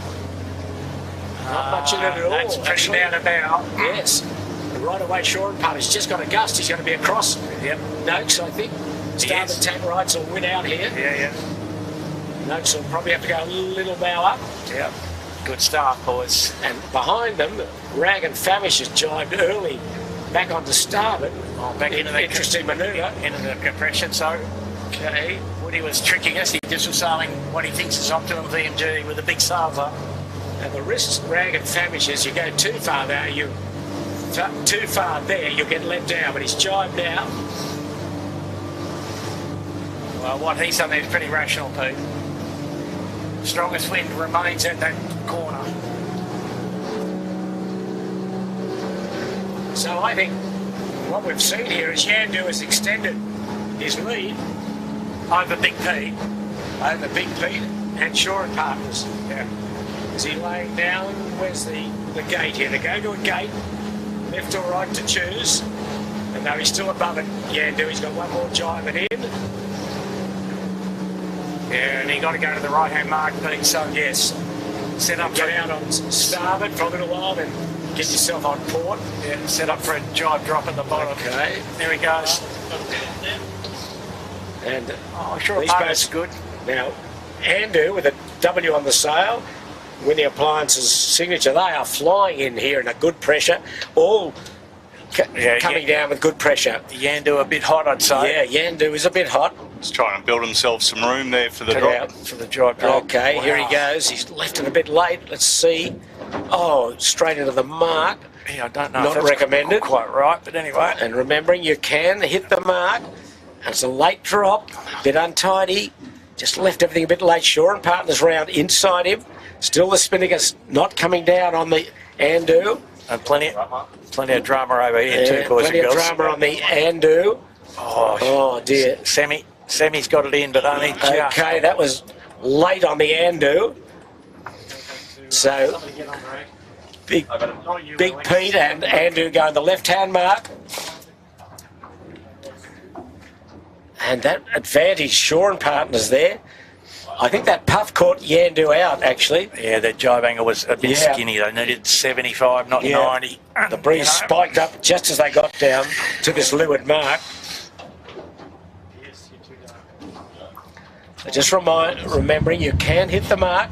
Not much in it at all. That's pretty actually. down about. Yes. And right away, Shore and Partners just got a gust. He's going to be across Yep. Noakes, I think. Starboard is. tack rights will win out here. Yeah. Noakes will probably have to go a little bow up. Yeah. Good start, boys. And behind them, Rag and Famish has jibed early back onto starboard. Oh, back into the interesting manoeuvre. into the compression. So, okay, Woody was tricking us. He just was sailing what he thinks is optimum VMG with the big sails up. And the risk, Rag and Famish, as you go too far there, you'll get let down. But he's jibed now. Well, what he's done there is pretty rational, Pete. Strongest wind remains at that corner. So I think what we've seen here is Yandu has extended his lead Over Big Pete. over Big Pete and Shore and Partners. Yeah. Is he laying down? Where's the gate here? They go to a gate, left or right to choose. And though he's still above it, Yandu, he's got one more jibe it in. Yeah, and he got to go to the right-hand mark, Pete. So, Yes, set up get for out on starboard for a little while, then get yourself on port. Yeah, set up for a jibe drop at the bottom. Okay. There he goes. And Oh, sure, these Partners boats good. now, Andu with a W on the sail, Winnie Appliances signature. They are flying in here in a good pressure, all coming down with good pressure. Yandu a bit hot, I'd say. Yeah, Yandu is a bit hot. He's trying to build himself some room there for the Cut drop. out. For the jibe drop. Okay, Wow. here he goes. He's left it a bit late. Let's see. Oh, straight into the mark. Yeah, I don't know. Not if that's recommended. Quite right, but anyway. And remembering, you can hit the mark. It's a late drop, a bit untidy. Just left everything a bit late. Shore and Partners round inside him. Still the Spinnaker's not coming down on the Andu. And plenty of drama over here too, boys Plenty and of girls. drama on the Andu. Oh dear. Semi's got it in, but only just. Okay, that was late on the Andu. So Big Pete and Andu going the left-hand mark. And that advantage, Shore and Partners there. I think that puff caught Yandu out, actually. Yeah, that jibe angle was a bit Yeah. skinny. They needed 75, not Yeah. 90. The breeze spiked up just as they got down to this leeward mark. So just remembering, you can hit the mark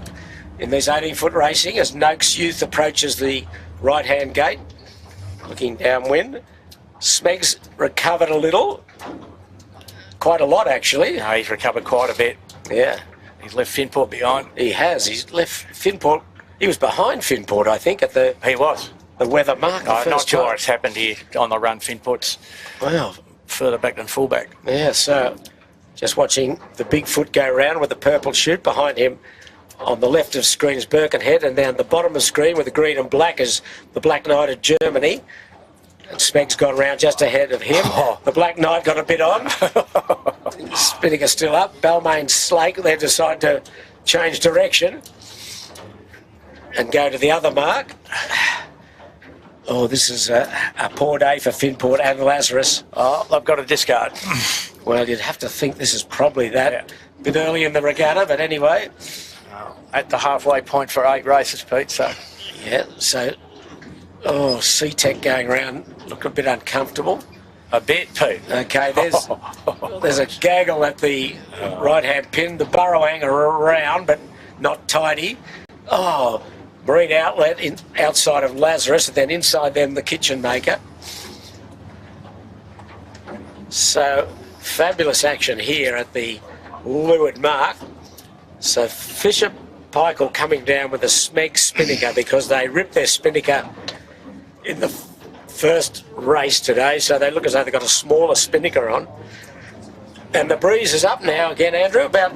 in these 18-foot racing as Noakes Youth approaches the right-hand gate. Looking downwind. Smeg's recovered a little. Quite a lot, actually. No, he's recovered quite a bit. Yeah, He's left Finport behind. he has. He's left Finport. He was behind Finport, I think, at the He was. weather mark. the I'm not first sure time. it's happened here on the run. Finport's Wow. further back than fullback. Yeah, so just watching the big foot go round with the purple chute behind him. On the left of screen is Birkenhead, and down the bottom of screen with the green and black is the Black Knight of Germany. And Smeg's gone round just ahead of him. The Black Knight got a bit on. Spinnaker still up. Balmain Slake, they've decided to change direction and go to the other mark. Oh, this is a poor day for Finport and Lazarus. Oh, they've got a discard. Well, you'd have to think this is probably that. A bit early in the regatta, but anyway. At the halfway point for 8 races, Pete, so... Yeah, so... Oh, C-Tech going around, look a bit uncomfortable. A bit, Pete. Okay, there's a gaggle at the right-hand pin. The burrowing around, but not tidy. Oh, marine outlet outside of Lazarus, and then inside them the kitchen maker. So fabulous action here at the leeward mark. So Fisher Pike coming down with a Smeg spinnaker because they ripped their spinnaker in the first race today, so they look as though they've got a smaller spinnaker on. And the breeze is up now again, Andrew, about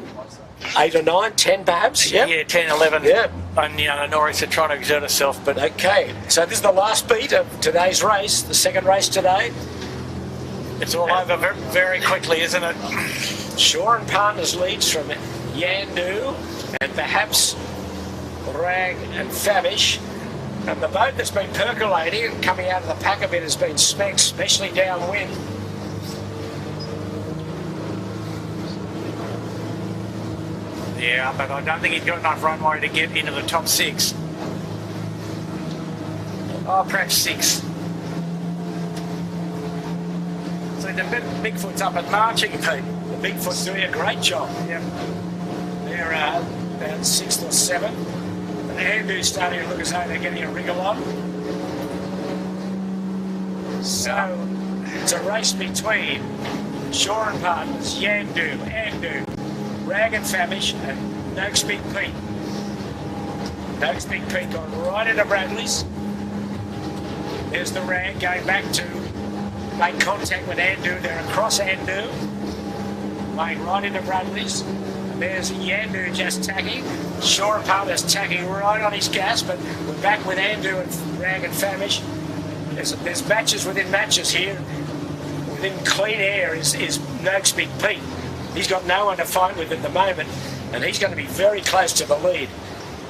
8 or 9, 10 perhaps. Yep. Yeah, 10, 11. Yeah. And, you know, Norris are trying to exert herself, but... Okay, so this is the last beat of today's race, the second race today. It's all over very quickly, isn't it? Shaw and Partners leads from Yandu and perhaps Rag and Favish. And the boat that's been percolating and coming out of the pack a bit has been Smeg, especially downwind. Yeah, but I don't think he's got enough runway to get into the top 6. Oh, perhaps 6. So the Bigfoot's up and marching, Pete. The Bigfoot's doing a great job. Yep. They're about 6th or 7th. And Andrew's starting to look as though they're getting a wriggle on. So it's a race between Shaw and Partners, Yandu, Andu, Rag and Famish, and Noakes Big Pete. Noakes Big Pete going right into Bradley's. There's the Rag going back to make contact with Andu. They're across Andu, going right into Bradley's. And there's Yandu just tacking. Shaw and Partners tacking right on his gas, but we're back with Andu and Rag and Famish. There's matches within matches here. Within clean air is Noakes Big Pete. He's got no one to fight with at the moment, and he's going to be very close to the lead.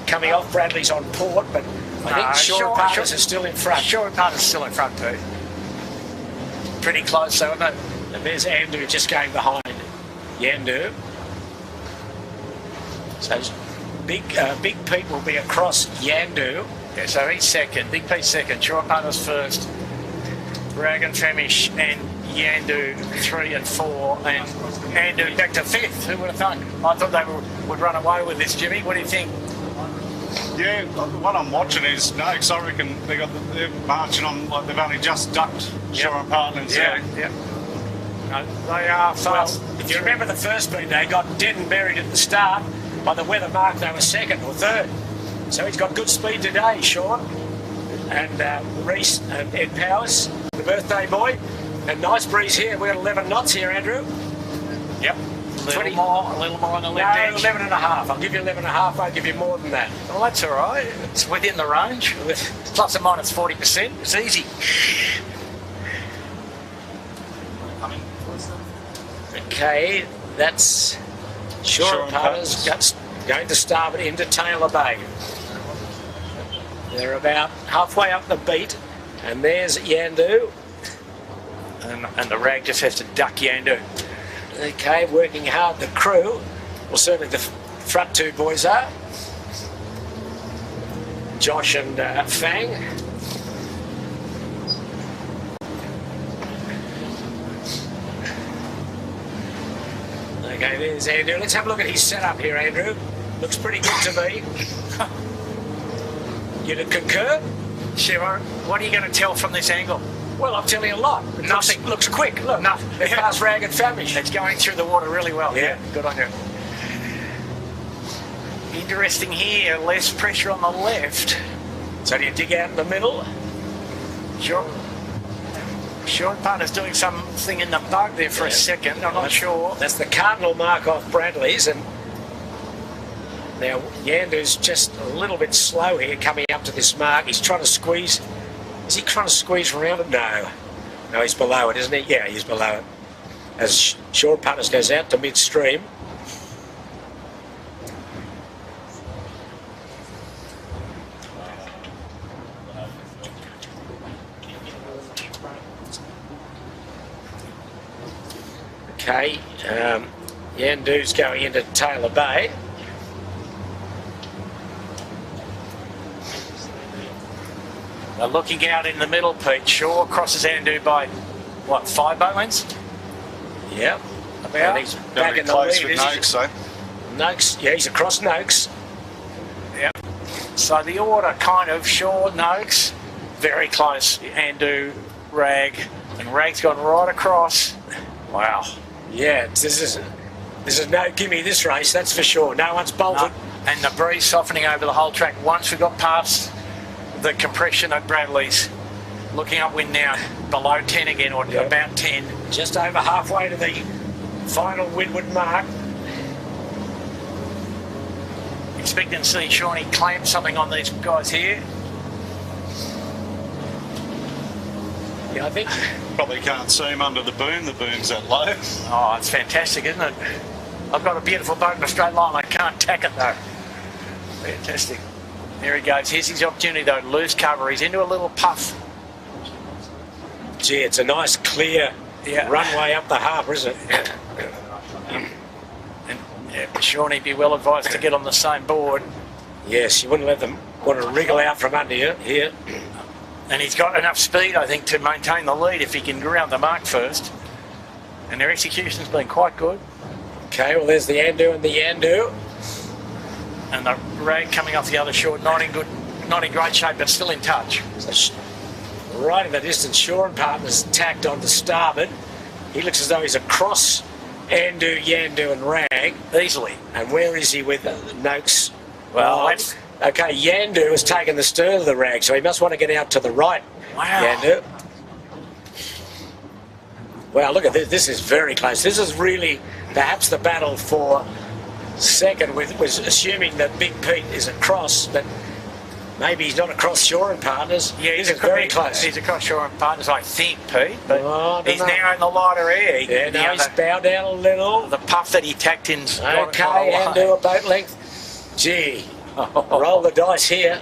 Coming off Bradley's on port, but I think Shaw and Partners is still in front. Shaw and Partners still in front too. Pretty close, though, isn't it? And there's Andu just going behind Yandu. So Big Pete will be across Yandu. Yeah, so he's second. Big Pete's second. Shaw and Partners first. Rag and Famish and Yandu 3 and 4, and Andu back to 5th. Who would have thunk? I thought they would run away with this, Jimmy. What do you think? Yeah, what I'm watching is Noakes. I reckon they're marching on like they've only just ducked Shaw and Partners. Yeah. No, they are fast. Well, if you remember the first beat, they got dead and buried at the start. By the weather mark, they were 2nd or 3rd. So he's got good speed today, Shaw. And Reese and Ed Powers, the birthday boy. And nice breeze here. We're at 11 knots here, Andrew. Yep. A little more on the left edge. 11 and a half. I'll give you 11 and a half. I'll give you more than that. Well, that's all right. It's within the range. Plus or minus 40%. It's easy. Okay, that's Shaw and Partners going to starboard into Taylor Bay. They're about halfway up the beat, and there's Yandu. And the Rag just has to duck Yandu. Okay, working hard, the crew. Well, certainly the front 2 boys are. Josh and Fang. Okay, there's Andrew. Let's have a look at his setup here, Andrew. Looks pretty good to me. You'd concur? Sure. What are you going to tell from this angle? Well, I'm telling you a lot. Nothing. Looks quick. Look, Nothing. they're past Rag and Famish. It's going through the water really well. Yeah. Good on you. Interesting here. Less pressure on the left. So do you dig out in the middle? Sure. Shaw and Partners doing something in the bug there for a second. I'm not sure. That's the cardinal mark off Bradley's, and now Yandu's just a little bit slow here coming up to this mark. He's trying to squeeze. Is he trying to squeeze around it? No. No, he's below it, isn't he? Yeah, he's below it. As Shaw and Partners goes out to midstream. Okay, Yandu's going into Taylor Bay. They're looking out in the middle, Pete. Shaw crosses Andu by, what, 5 boat lengths? Yep. About. And he's back in the close lead, with isn't he? Noakes, though. Noakes, yeah, he's across Noakes. Yeah. So the order kind of Shaw, Noakes, very close. Andu, Rag, and Rag's gone right across. Wow. Yeah, this is no gimme this race, that's for sure. No one's bolted. No. And the breeze softening over the whole track once we got past the compression at Bradley's. Looking upwind now, below 10 again, or about 10. Just over halfway to the final windward mark. Expecting to see Shawnee clamp something on these guys here. Yeah, I think. Probably can't see him under the boom. The boom's that low. Oh, it's fantastic, isn't it? I've got a beautiful boat in a straight line. I can't tack it though. Fantastic. There he goes. Here's his opportunity though to lose cover. He's into a little puff. Gee, it's a nice clear runway up the harbour, isn't it? And Shawnee be well advised to get on the same board. Yes, you wouldn't let them want to wriggle out from under you here. And he's got enough speed, I think, to maintain the lead if he can ground the mark first. And their execution's been quite good. Okay, well there's the Andu and the Yandu. And the Rag coming off the other shore, not in great shape, but still in touch. So right in the distance, Shaw and Partners tacked on to starboard. He looks as though he's across Andu, Yandu and Rag. Easily. And where is he with Noakes? Well, okay, Yandu has taken the stern of the Rag, so he must want to get out to the right. Wow. Yandu. Wow, look at this. This is very close. This is really perhaps the battle for second, was assuming that Big Pete is across, but maybe he's not across Shaw and Partners. Yeah, he's very close. He's across Shaw and Partners, I think, Pete. But I he's don't know. now in the lighter air. He's bowed down a little. The puff that he tacked in's Okay, and do a boat length. Gee, roll the dice here.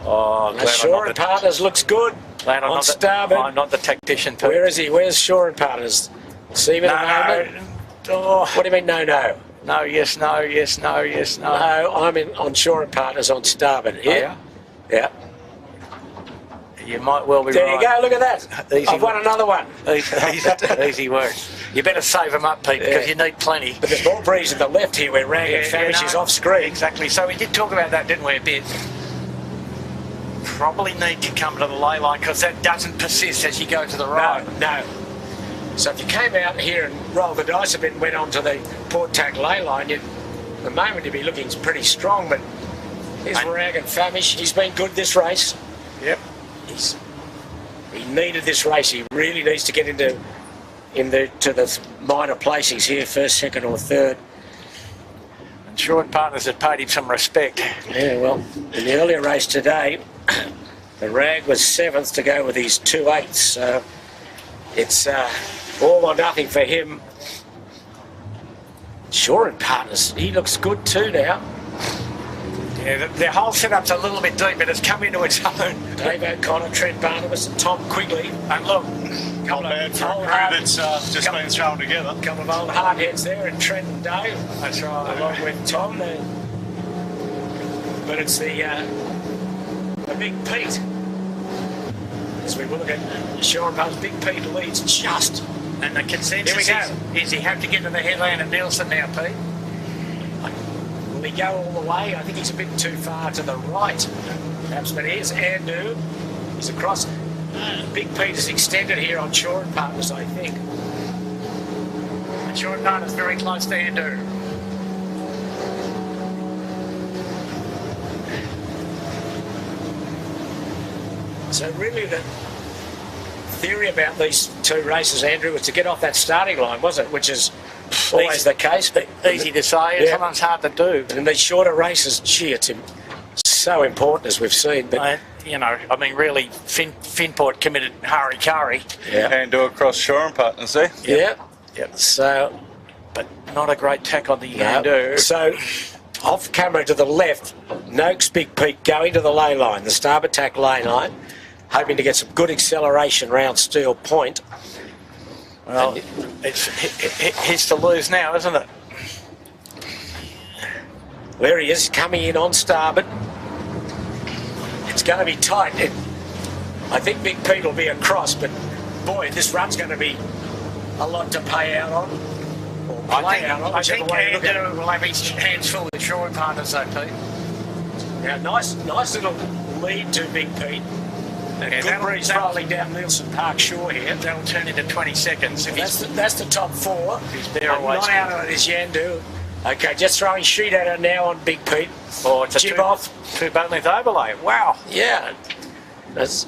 Shaw and Partners looks good. On starboard. I'm not the tactician, Pete. Where is he? Where's Shaw and Partners? See him in a moment? Oh. What do you mean, no? No, yes, no, yes, no, yes, no. No, I'm on Shaw and Partners on starboard. Here? Yeah. You might well be there right. There you go, look at that. I've won another one. Easy work. You better save them up, Pete, because you need plenty. But there's more breeze at the left here where Rag and Famish is off screen. Exactly. So we did talk about that, didn't we, a bit? Probably need to come to the ley line because that doesn't persist as you go to the right. No. So if you came out here and rolled the dice a bit and went on to the port tack ley line, the moment you'd be looking pretty strong, but here's Rag and Famish. He's been good this race. Yep. He needed this race. He really needs to get into the minor placings here, first, second or third. And Shaw Partners had paid him some respect. Yeah, well, in the earlier race today, the Rag was 7th to go with his 2/8. So it's all or nothing for him. Shaw and Partners, he looks good too now. Yeah, their whole setup's a little bit deep, but it's come into its own. Dave O'Connor, Trent Barnabas and Tom Quigley. And look, Not bad for a crew that's just been thrown together. A couple of old hardheads there, and Trent and Dave. That's right. Along with Tom there. But it's the Big Pete. As we look at Shaw and Partners, Big Pete leads just. And the consensus is he have to get to the headland at Nielsen now, Pete. Will he go all the way? I think he's a bit too far to the right. Perhaps, but here's Andu. He's across. Big Pete is extended here on Shaw and Partners, I think. And Shaw and Partners very close to Andu. So really the theory about these two races, Andrew, was to get off that starting line, wasn't it? Which is always the case. But easy to say, sometimes hard to do. And in these shorter races, gee, it's so important, as we've seen. But I mean, really, Finport committed Harikari. Yeah. And do across Shaw and Partners there. Yep. So, but not a great tack on the Andu. So, off camera to the left, Noakes, Big Pete going to the ley line, the starboard tack ley line, hoping to get some good acceleration round Steel Point. Well, it's his to lose now, isn't it? There he is, coming in on starboard. It's going to be tight. I think Big Pete will be across, but boy, this run's going to be a lot to pay out on. I think Andrew will have his hands full with Shaw and Partners, though, Pete. Now, nice little lead to Big Pete. Okay, Good breeze rolling down Nielsen Park Shore here. That'll turn into 20 seconds. If That's the top four. He's there away. Not out of it is Yandu. Okay, just throwing sheet at her now on Big Pete. Oh, it's a Jib off. two boat length overlay. Wow. Yeah. That's.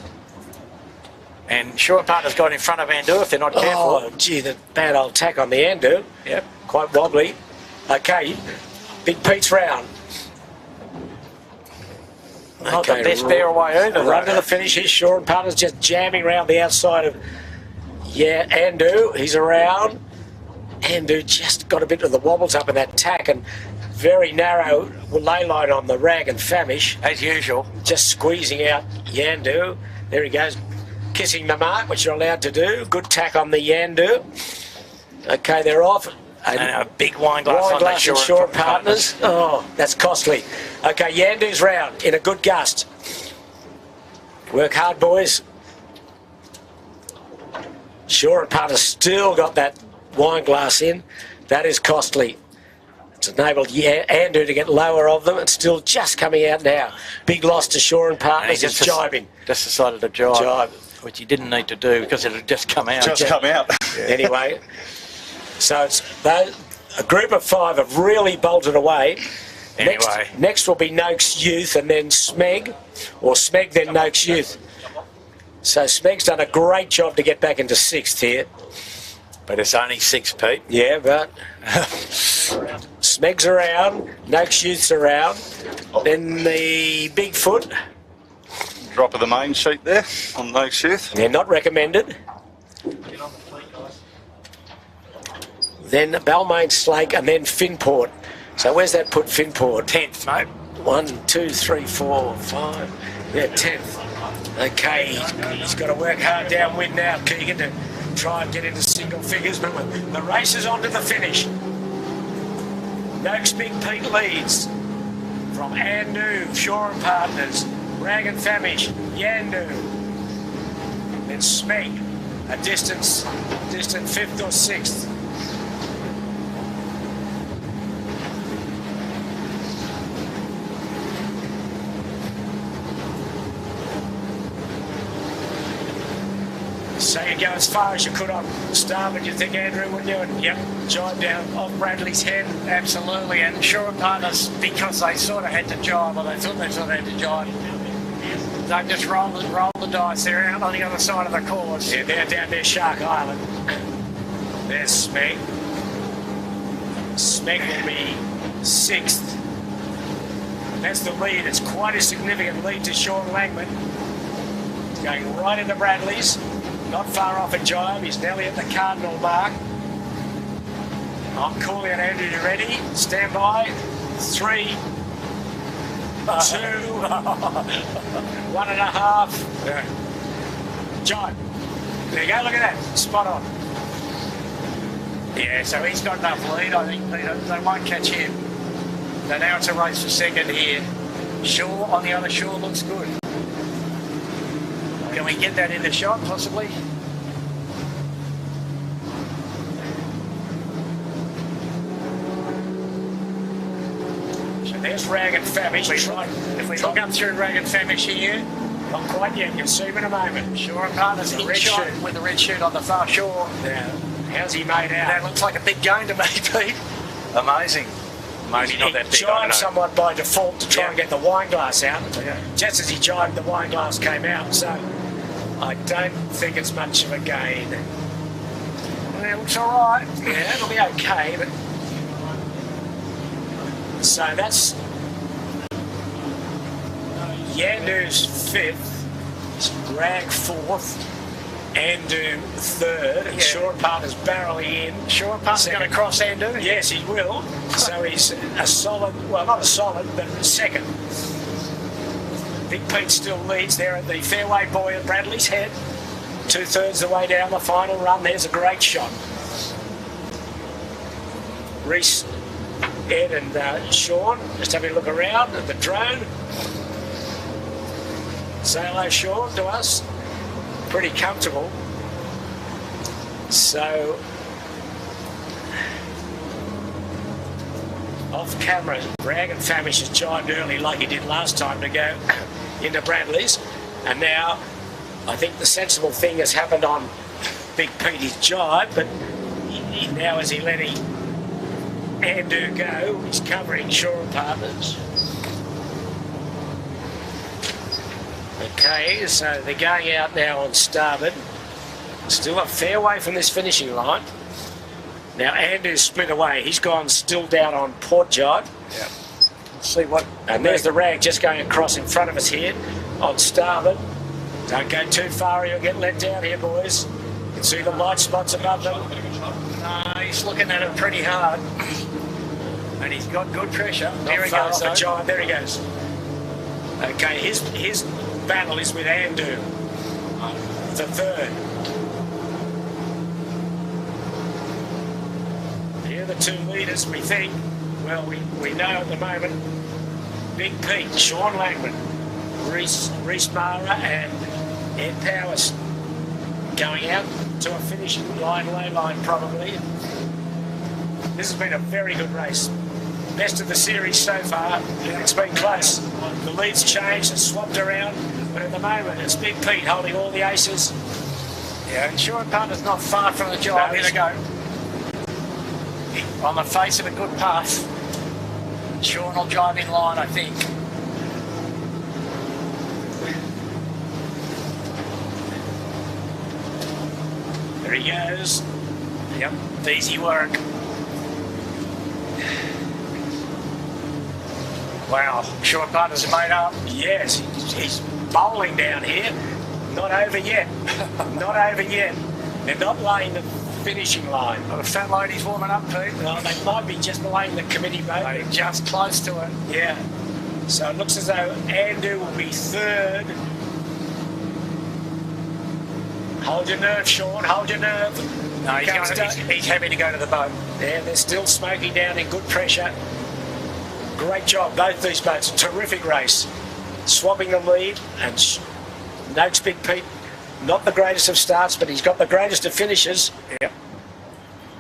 And short partner's got in front of Andu if they're not careful. Oh, gee, the bad old tack on the Yandu. Yep. Quite wobbly. Okay, Big Pete's round. Not the best bear away either. Run to the finish here. Shaw and Partners just jamming around the outside of Andu. He's around. Andu just got a bit of the wobbles up in that tack and very narrow lay line on the rag and famish. As usual. Just squeezing out Yandu. There he goes. Kissing the mark, which you're allowed to do. Good tack on the Yandu. Okay, they're off. And a big wine glass on that Shaw and Partners. Oh, that's costly. Okay, Yandu's round in a good gust. Work hard, boys. Shaw and Partners still got that wine glass in. That is costly. It's enabled Andu to get lower of them and still just coming out now. Big loss to Shaw and Partners. He's jibing. Just decided to jibe. Which he didn't need to do because it had just come out. Come out. Anyway, so it's a group of five have really bolted away. Anyway. Next will be Noakes Youth and then Smeg, or Smeg then Noakes Youth. So Smeg's done a great job to get back into sixth here. But it's only 6, Pete. Yeah, but Smeg's around, Noakes Youth's around. Then the Bigfoot. Drop of the main sheet there on Noakes Youth. They're not recommended. Then Balmain Slake and then Finport. So where's that put Finport? 10th, mate. 1, 2, 3, 4, 5. Yeah, 10th. Okay, he's got to work hard downwind now, Keegan, to try and get into single figures, but the race is on to the finish. Noakes Big Pete leads from Andu, Shaw and Partners, Rag and Famish, Yandu, then Smeg, a distant 5th or 6th. So you go as far as you could on starboard, you think, Andrew, wouldn't you? And yep, jibe down off Bradley's head. Absolutely, and Shaw and Partners, because they sort of had to jibe, or they thought they sort of had to jibe, they just roll the dice. They're out on the other side of the course. Yeah, they're down there, Shark Island. There's Smeg. Smeg will be 6th. That's the lead. It's quite a significant lead to Sean Langman. He's going right into Bradley's. Not far off a jibe. He's nearly at the cardinal mark. I'm calling it, Andrew. You ready? Stand by. 3, 2, 1.5. Yeah. Jibe. There you go. Look at that. Spot on. Yeah, so he's got enough lead. I think they won't catch him. So now it's a race for second here. Shaw on the other shore looks good. Can we get that in the shot, possibly? So there's Rag and Famish. If we look up through Rag and Famish here, not quite yet. You'll see him in a moment. Shaw and Partners in shot with the red shoot on the far shore. Now, how's he made out? That looks like a big game to me, Pete. Amazing. Maybe not that big. He jibed somewhat by default to try and get the wine glass out. Yeah. Just as he jibed, the wine glass came out. So I don't think it's much of a gain. Yeah, it looks all right. Yeah, it'll be okay. But so that's Yandu's 5th, Rag 4th, Andu 3rd, and Shaw and Partners barreling in. Shaw and Partners going to cross Andu? Yes, he will. So he's a solid, well, not a solid, but second. Big Pete still leads there at the fairway buoy at Bradley's head. 2/3 the way down the final run. There's a great shot. Reese, Ed and Sean just having a look around at the drone. Say hello, Sean, to us. Pretty comfortable. So off off camera. Rag and Famish has jibed early like he did last time to go into Bradley's. And now I think the sensible thing has happened on Big Pete. He's jibed, but now as he letting Andu go, he's covering Shaw and Partners. Okay, so they're going out now on starboard. Still a fair way from this finishing line. Now Andu's split away. He's gone still down on port jibe. Yeah. Let's see what. And there's the Rag just going across in front of us here on starboard. Don't go too far or you'll get let down here, boys. You can see the light spots above them. No, he's looking at it pretty hard. And he's got good pressure. There he goes, the giant. There he goes. Okay, his battle is with Andu, the third. Here are the two leaders, we think. Well, we know at the moment. Big Pete, Sean Langman, Reece Mara and Ed Powers going out to a finishing line, low line probably. This has been a very good race. Best of the series so far. It's been close. The lead's changed and swapped around, but at the moment it's Big Pete holding all the aces. Yeah, and Sean Partner's not far from the job. Here to go. On the face of a good path. Sean will drive in line, I think. There he goes. Yep, easy work. Wow, Sean Partners are made up. Yes, he's bowling down here. Not over yet. Not over yet. They're not laying the finishing line. Well, the fat lady's warming up, Pete. Well, they might be just laying the committee boat. They're just close to it. Yeah. So it looks as though Andu will be third. Hold your nerve, Sean. Hold your nerve. No, he's happy to go to the boat. Yeah, they're still smoking down in good pressure. Great job, both these boats. Terrific race. Swapping the lead, and Noakes Big Pete, not the greatest of starts, but he's got the greatest of finishes. Yeah.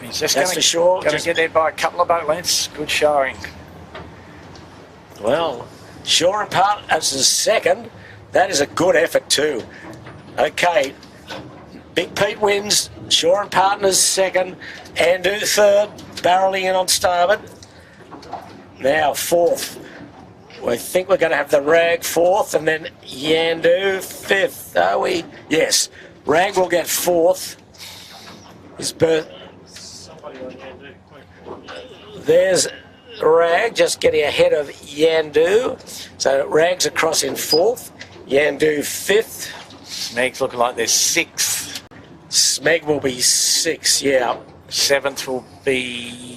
He's just That's for sure. Going to get there by a couple of boat lengths. Good showing. Well, Shaw and Partners is second. That is a good effort too. Okay, Big Pete wins. Shaw and Partners second. Andu third. Barreling in on starboard. Now fourth. We think we're going to have the Rag fourth and then Yandu fifth. Are we? Yes. Rag will get fourth. His birth. There's Rag just getting ahead of Yandu. So Rag's across in fourth. Yandu fifth. Smeg's looking like they're sixth. Smeg will be sixth, yeah. Seventh will be...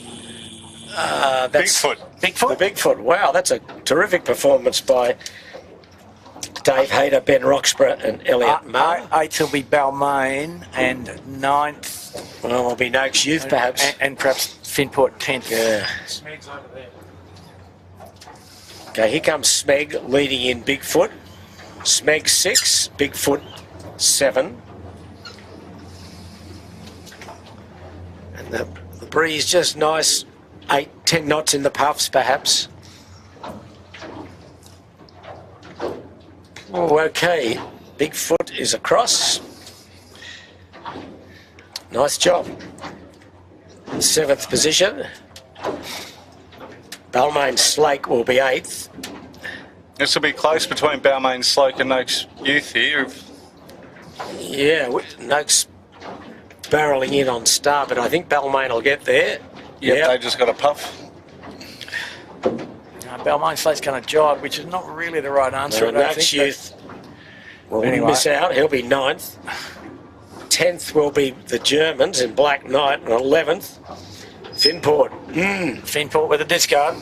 That's Bigfoot. Bigfoot? The Bigfoot. Wow, that's a terrific performance by Dave Hayter, Ben Roxburgh and Elliot Marr. Eighth will be Balmain and ninth... Well, will be Noakes Youth perhaps. And perhaps Finport 10th. Yeah. Smeg's over there. Okay, here comes Smeg leading in Bigfoot. Smeg 6, Bigfoot 7. And the breeze just nice, 8-10 knots in the puffs perhaps. Oh, okay, Bigfoot is across. Nice job. 7th position. Balmain Slake will be 8th. This will be close between Balmain Sloke and Noakes Youth here. Yeah, Noakes barreling in on starboard. I think Balmain will get there. Yep, they just got a puff. Balmain Slate's going to jibe, which is not really the right answer. I don't Noakes think, Youth will anyway. miss out. He'll be 9th. 10th will be the Germans in Black Knight, and 11th, Finport. Finport with a discard.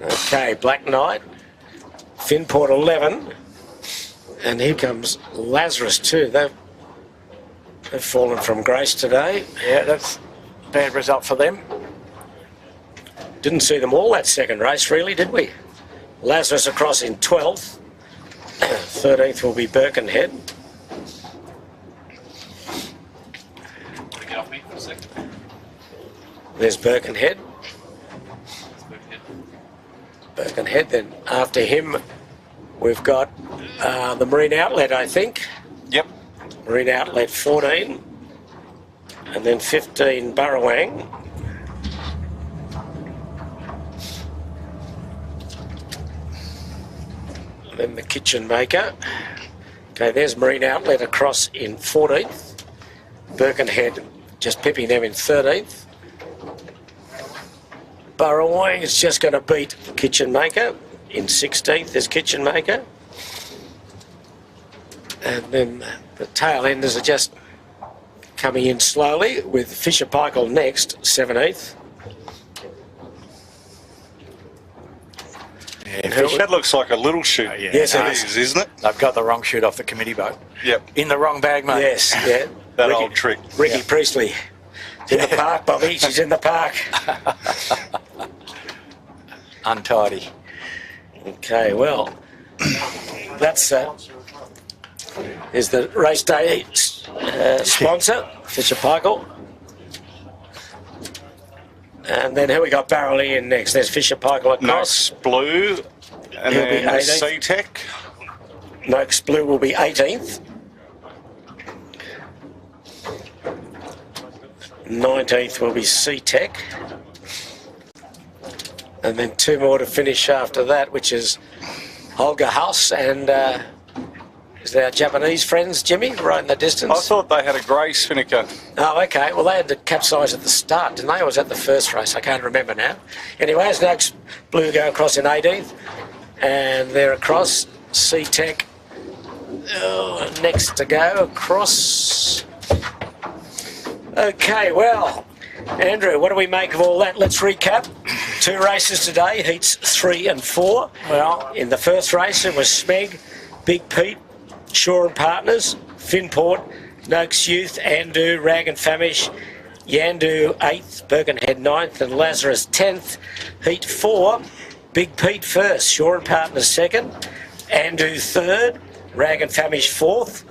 Okay, Black Knight, Finport 11, and here comes Lazarus too. They've fallen from grace today. Yeah, that's a bad result for them. Didn't see them all that second race, really, did we? Lazarus across in 12th. 13th will be Birkenhead. There's Birkenhead. Birkenhead. Then after him, we've got the Marine Outlet, I think. Yep. Marine Outlet 14. And then 15 Burrawang. And then the Kitchen Maker. Okay, there's Marine Outlet across in 14th. Birkenhead just pipping them in 13th. Burrawang is just going to beat Kitchen Maker. In 16th is Kitchen Maker. And then the tail enders are just coming in slowly with Fisher Paykel next, 17th. Yeah, That looks like a little shoot. Yeah. Yes, it is, isn't it? They've got the wrong shoot off the committee boat. Yep. In the wrong bag, mate. Yes, yeah. That old trick. Ricky Priestley. In the park, Bobby. She's in the park. Untidy. Okay, well, that's is the race day sponsor, Fisher Paykel. And then here we got Barrel in next. There's Fisher Paykel across. Noakes Blue, and He'll be then 18th. C-Tech. Noakes Blue will be 18th. 19th will be C-Tech. And then two more to finish after that, which is Holger House and is our Japanese friends, Jimmy, right in the distance? I thought they had a grey spinnaker. Oh, okay. Well, they had to capsize at the start, didn't they? Or was that the first race? I can't remember now. Anyway, as Noakes Blue go across in 18th, and they're across. C-Tech next to go across. Okay, well, Andrew, what do we make of all that? Let's recap. Two races today, heats 3 and 4. Well, In the first race, it was Smeg, Big Pete, Shaw and Partners, Finport, Noakes Youth, Andu, Rag and Famish, Yandu 8th, Birkenhead 9th, and Lazarus 10th. Heat 4, Big Pete first, Shaw and Partners 2nd, Andu 3rd, Rag and Famish 4th,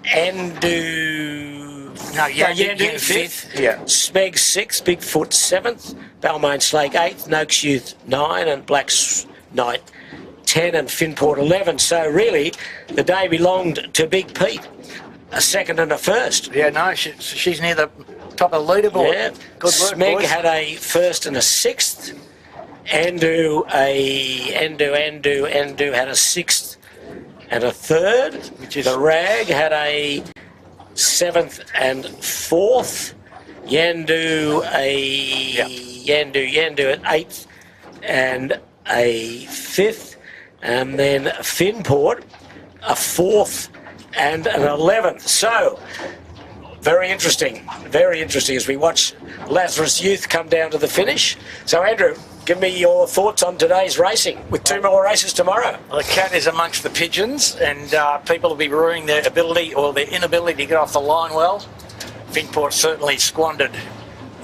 Yandu 5th, Yeah. Smeg 6th, Bigfoot 7th, Balmain Slake 8th, Noakes Youth 9, and Black's Knight 10, and Finport 11. So really, the day belonged to Big Pete, a second and a first. Yeah, no, she's near the top of the leaderboard. Yeah, Good work, Smeg boys. had a first and a sixth. Andu had a sixth and a third. Which is- The Rag had a 7th and 4th. Yandu at 8th and a 5th. And then Finport a 4th and an 11th. So, very interesting as we watch Lazarus Youth come down to the finish. So, Andrew, give me your thoughts on today's racing with two more races tomorrow. Well, the cat is amongst the pigeons, and people will be ruining their ability or their inability to get off the line well. Finport certainly squandered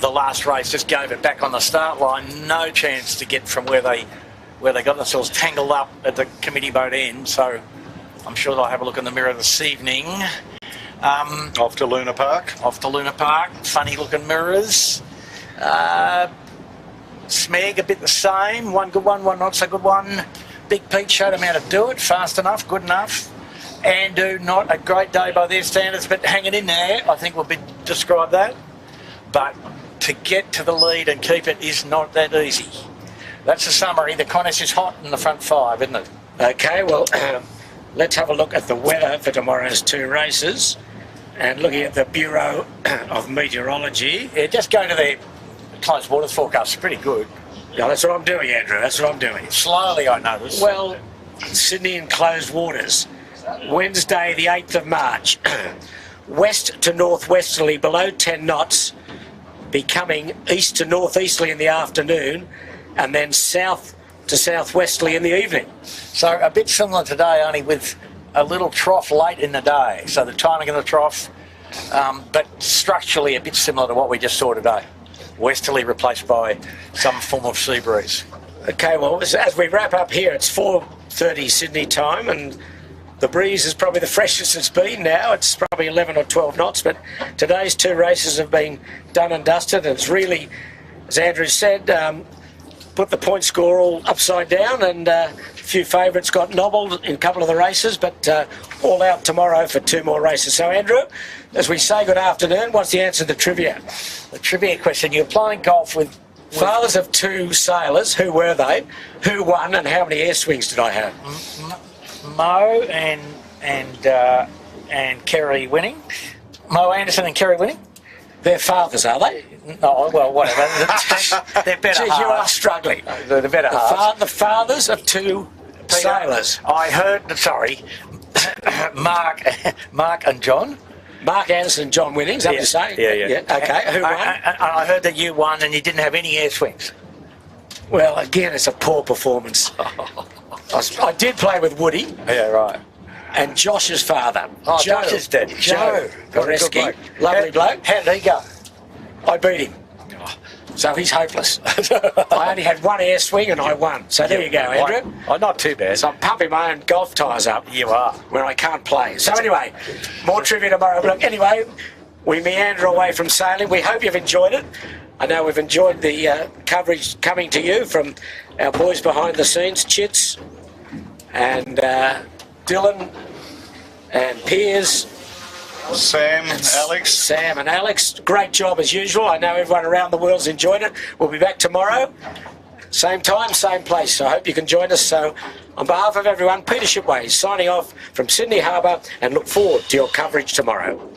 the last race, just gave it back on the start line. No chance to get from where they got themselves tangled up at the committee boat end. So I'm sure they'll have a look in the mirror this evening. Off to Luna Park. Off to Luna Park, funny looking mirrors. Smeg a bit the same, one good one not so good one. Big Pete showed him how to do it, fast enough, good enough. Andu, not a great day by their standards, but hanging in there, I think will be describe that. But to get to the lead and keep it is not that easy. That's the summary. The contest is hot in the front five, isn't it? Okay, well, let's have a look at the weather for tomorrow's two races. And looking at the Bureau of Meteorology. Yeah, just go to their close waters forecast. It's pretty good. Yeah, that's what I'm doing, Andrew. That's what I'm doing. Slowly, I notice. Well, Sydney in closed waters. Wednesday, the 8th of March. West to northwesterly below 10 knots, becoming east to northeasterly in the afternoon, and then south to southwesterly in the evening. So a bit similar today, only with a little trough late in the day. So the timing of the trough, but structurally a bit similar to what we just saw today. Westerly replaced by some form of sea breeze. Okay, well, as we wrap up here, it's 4:30 Sydney time and The breeze is probably the freshest it's been now. It's probably 11 or 12 knots, but today's 2 races have been done and dusted. It's really, as Andrew said, put the point score all upside down, and a few favourites got nobbled in a couple of the races, but all out tomorrow for 2 more races. So, Andrew, as we say good afternoon, what's the answer to the trivia? The trivia question, you're playing golf with... Fathers of 2 sailors, who were they? Who won, and how many air swings did I have? Mo and Kerry winning. Mo Anderson and Kerry winning. They're fathers, are they? Oh, well, whatever. They're better Gee, halves. you are struggling. They're better halves. The fathers of 2 sailors. I heard, sorry, Mark and John. Mark Anderson and John winning, is that what you're saying? Yeah. Okay, who won? I heard that you won and you didn't have any air swings. Well, again, it's a poor performance. I did play with Woody. Yeah, right. And Josh's father. Oh, Joe. Josh is dead. Joe. Goreski. Good bloke. Lovely bloke. How did he go? I beat him. So he's hopeless. I only had 1 air swing and I won. So there you go, Andrew. Oh, not too bad. So I'm pumping my own golf tyres up. You are. When I can't play. So anyway, more trivia tomorrow. But look, anyway, we meander away from sailing. We hope you've enjoyed it. I know we've enjoyed the coverage coming to you from our boys behind the scenes, Chits and Dylan and Piers. Sam, Alex. Sam and Alex. Great job as usual. I know everyone around the world's enjoyed it. We'll be back tomorrow. Same time, same place. So I hope you can join us. So on behalf of everyone, Peter Shipway signing off from Sydney Harbour, and look forward to your coverage tomorrow.